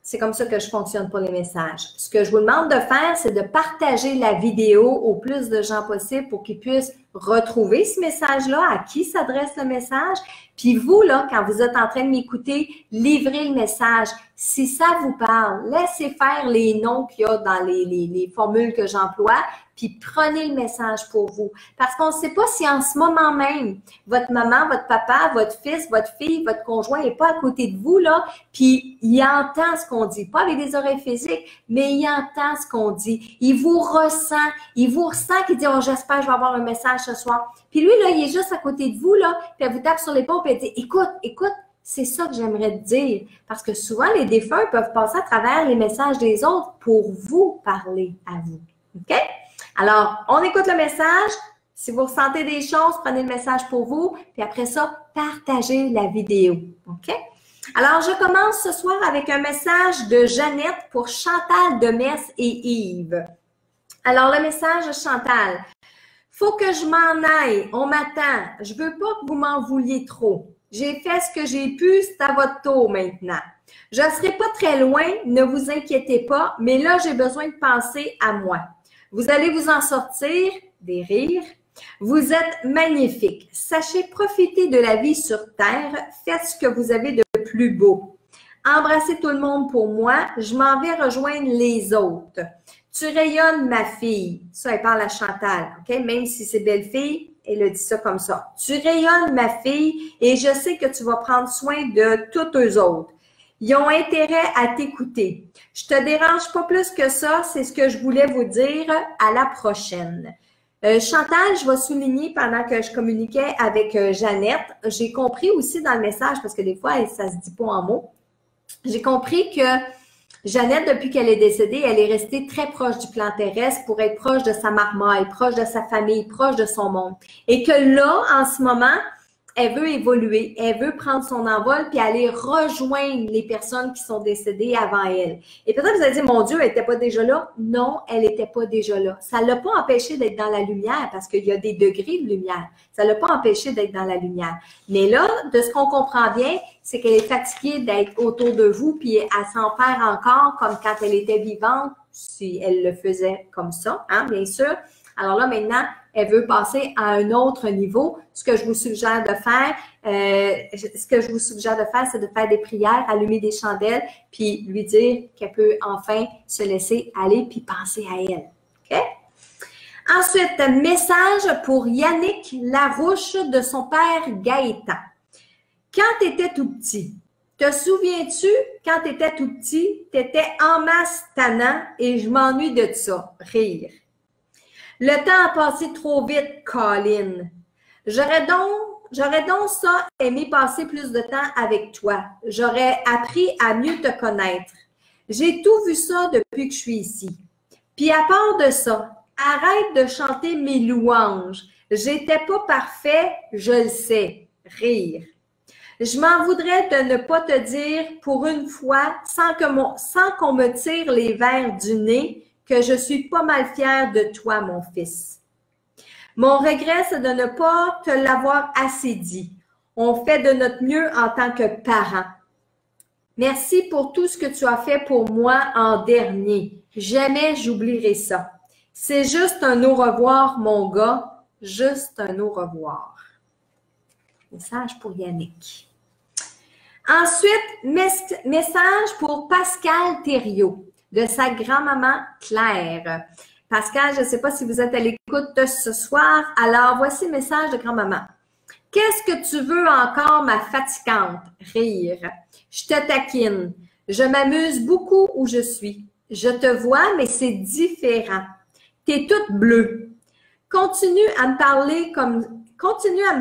c'est comme ça que je fonctionne pour les messages. Ce que je vous demande de faire, c'est de partager la vidéo au plus de gens possible pour qu'ils puissent retrouver ce message-là, à qui s'adresse le message. Puis vous, là, quand vous êtes en train de m'écouter, livrez le message. Si ça vous parle, laissez faire les noms qu'il y a dans les formules que j'emploie, puis prenez le message pour vous. Parce qu'on ne sait pas si en ce moment même, votre maman, votre papa, votre fils, votre fille, votre conjoint n'est pas à côté de vous, là, puis il entend ce qu'on dit. Pas avec des oreilles physiques, mais il entend ce qu'on dit. Il vous ressent qu'il dit, oh, j'espère que je vais avoir un message ce soir. Puis lui, là, il est juste à côté de vous, là, puis elle vous tape sur l'épaule, puis elle dit, écoute, c'est ça que j'aimerais te dire. Parce que souvent, les défunts peuvent passer à travers les messages des autres pour vous parler à vous. OK? Alors, on écoute le message. Si vous ressentez des choses, prenez le message pour vous. Puis après ça, partagez la vidéo. OK? Alors, je commence ce soir avec un message de Jeannette pour Chantal de Metz et Yves. Alors, le message de Chantal. Faut que je m'en aille. On m'attend. Je veux pas que vous m'en vouliez trop. J'ai fait ce que j'ai pu. C'est à votre tour maintenant. Je ne serai pas très loin. Ne vous inquiétez pas. Mais là, j'ai besoin de penser à moi. Vous allez vous en sortir, des rires. Vous êtes magnifique. Sachez profiter de la vie sur Terre. Faites ce que vous avez de plus beau. Embrassez tout le monde pour moi. Je m'en vais rejoindre les autres. Tu rayonnes, ma fille. Ça, elle parle à Chantal. OK? Même si c'est belle-fille, elle a dit ça comme ça. Tu rayonnes, ma fille, et je sais que tu vas prendre soin de tous eux autres. Ils ont intérêt à t'écouter. Je te dérange pas plus que ça, c'est ce que je voulais vous dire. À la prochaine. Chantal, je vais souligner pendant que je communiquais avec Jeannette, j'ai compris aussi dans le message, parce que des fois, ça se dit pas en mots, j'ai compris que Jeannette, depuis qu'elle est décédée, elle est restée très proche du plan terrestre pour être proche de sa marmaille, proche de sa famille, proche de son monde. Et que là, en ce moment, elle veut évoluer, elle veut prendre son envol puis aller rejoindre les personnes qui sont décédées avant elle. Et peut-être que vous allez dire, mon Dieu, elle n'était pas déjà là. Non, elle n'était pas déjà là. Ça ne l'a pas empêché d'être dans la lumière parce qu'il y a des degrés de lumière. Ça ne l'a pas empêché d'être dans la lumière. Mais là, de ce qu'on comprend bien, c'est qu'elle est fatiguée d'être autour de vous puis à s'en faire encore comme quand elle était vivante, si elle le faisait comme ça, hein, bien sûr. Alors là, maintenant, elle veut passer à un autre niveau. Ce que je vous suggère de faire, c'est de faire des prières, allumer des chandelles, puis lui dire qu'elle peut enfin se laisser aller puis penser à elle. OK? Ensuite, message pour Yannick Larouche de son père Gaëtan. Quand tu étais tout petit, te souviens-tu, quand tu étais tout petit, tu étais en masse tannant et je m'ennuie de ça. Rire. Le temps a passé trop vite, Colin. J'aurais donc ça aimé passer plus de temps avec toi. J'aurais appris à mieux te connaître. J'ai tout vu ça depuis que je suis ici. Puis à part de ça, arrête de chanter mes louanges. J'étais pas parfait, je le sais. Rire. Je m'en voudrais de ne pas te dire pour une fois, sans qu'on me tire les verres du nez, que je suis pas mal fière de toi, mon fils. Mon regret, c'est de ne pas te l'avoir assez dit. On fait de notre mieux en tant que parents. Merci pour tout ce que tu as fait pour moi en dernier. Jamais j'oublierai ça. C'est juste un au revoir, mon gars. Juste un au revoir. Message pour Yannick. Ensuite, message pour Pascal Thériault, de sa grand-maman Claire. Pascal, je ne sais pas si vous êtes à l'écoute ce soir. Alors, voici le message de grand-maman. Qu'est-ce que tu veux encore, ma fatigante? Rire. Je te taquine. Je m'amuse beaucoup où je suis. Je te vois, mais c'est différent. T'es toute bleue. Continue à me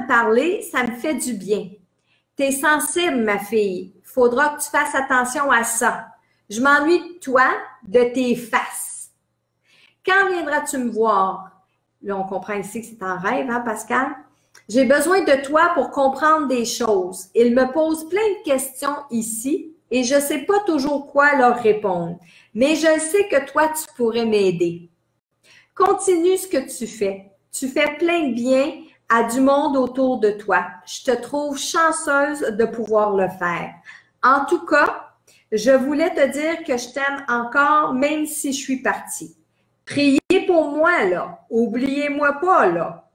parler, ça me fait du bien. T'es sensible, ma fille. Faudra que tu fasses attention à ça. Je m'ennuie de toi, de tes faces. Quand viendras-tu me voir? Là, on comprend ici que c'est un rêve, hein, Pascal? J'ai besoin de toi pour comprendre des choses. Il me pose plein de questions ici et je ne sais pas toujours quoi leur répondre. Mais je sais que toi, tu pourrais m'aider. continue ce que tu fais. Tu fais plein de bien à du monde autour de toi. Je te trouve chanceuse de pouvoir le faire. En tout cas, je voulais te dire que je t'aime encore, même si je suis partie. Priez pour moi, là. Oubliez-moi pas, là.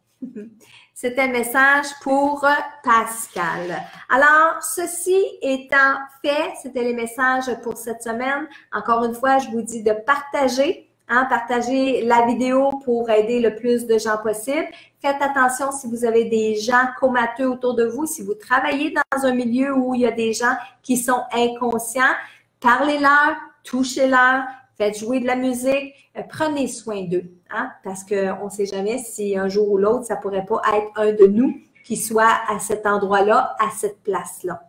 C'était un message pour Pascal. Alors, ceci étant fait, c'était les messages pour cette semaine. Encore une fois, je vous dis de partager. Partagez la vidéo pour aider le plus de gens possible. Faites attention si vous avez des gens comateux autour de vous, si vous travaillez dans un milieu où il y a des gens qui sont inconscients, parlez-leur, touchez-leur, faites jouer de la musique, prenez soin d'eux, parce qu'on ne sait jamais si un jour ou l'autre, ça ne pourrait pas être un de nous qui soit à cet endroit-là, à cette place-là.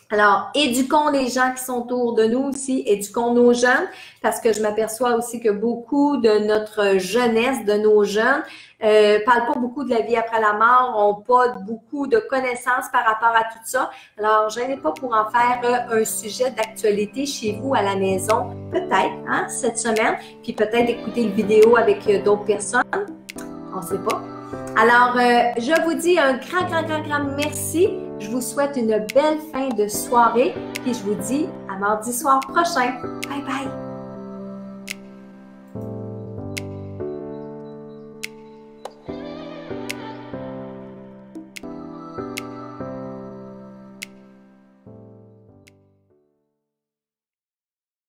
Alors, éduquons les gens qui sont autour de nous aussi, éduquons nos jeunes, parce que je m'aperçois aussi que beaucoup de notre jeunesse, de nos jeunes, parlent pas beaucoup de la vie après la mort, ont pas beaucoup de connaissances par rapport à tout ça. Alors, je n'ai pas pour en faire un sujet d'actualité chez vous à la maison, peut-être, cette semaine, puis peut-être écouter une vidéo avec d'autres personnes, on ne sait pas. Alors, je vous dis un grand merci. Je vous souhaite une belle fin de soirée et je vous dis à mardi soir prochain. Bye bye!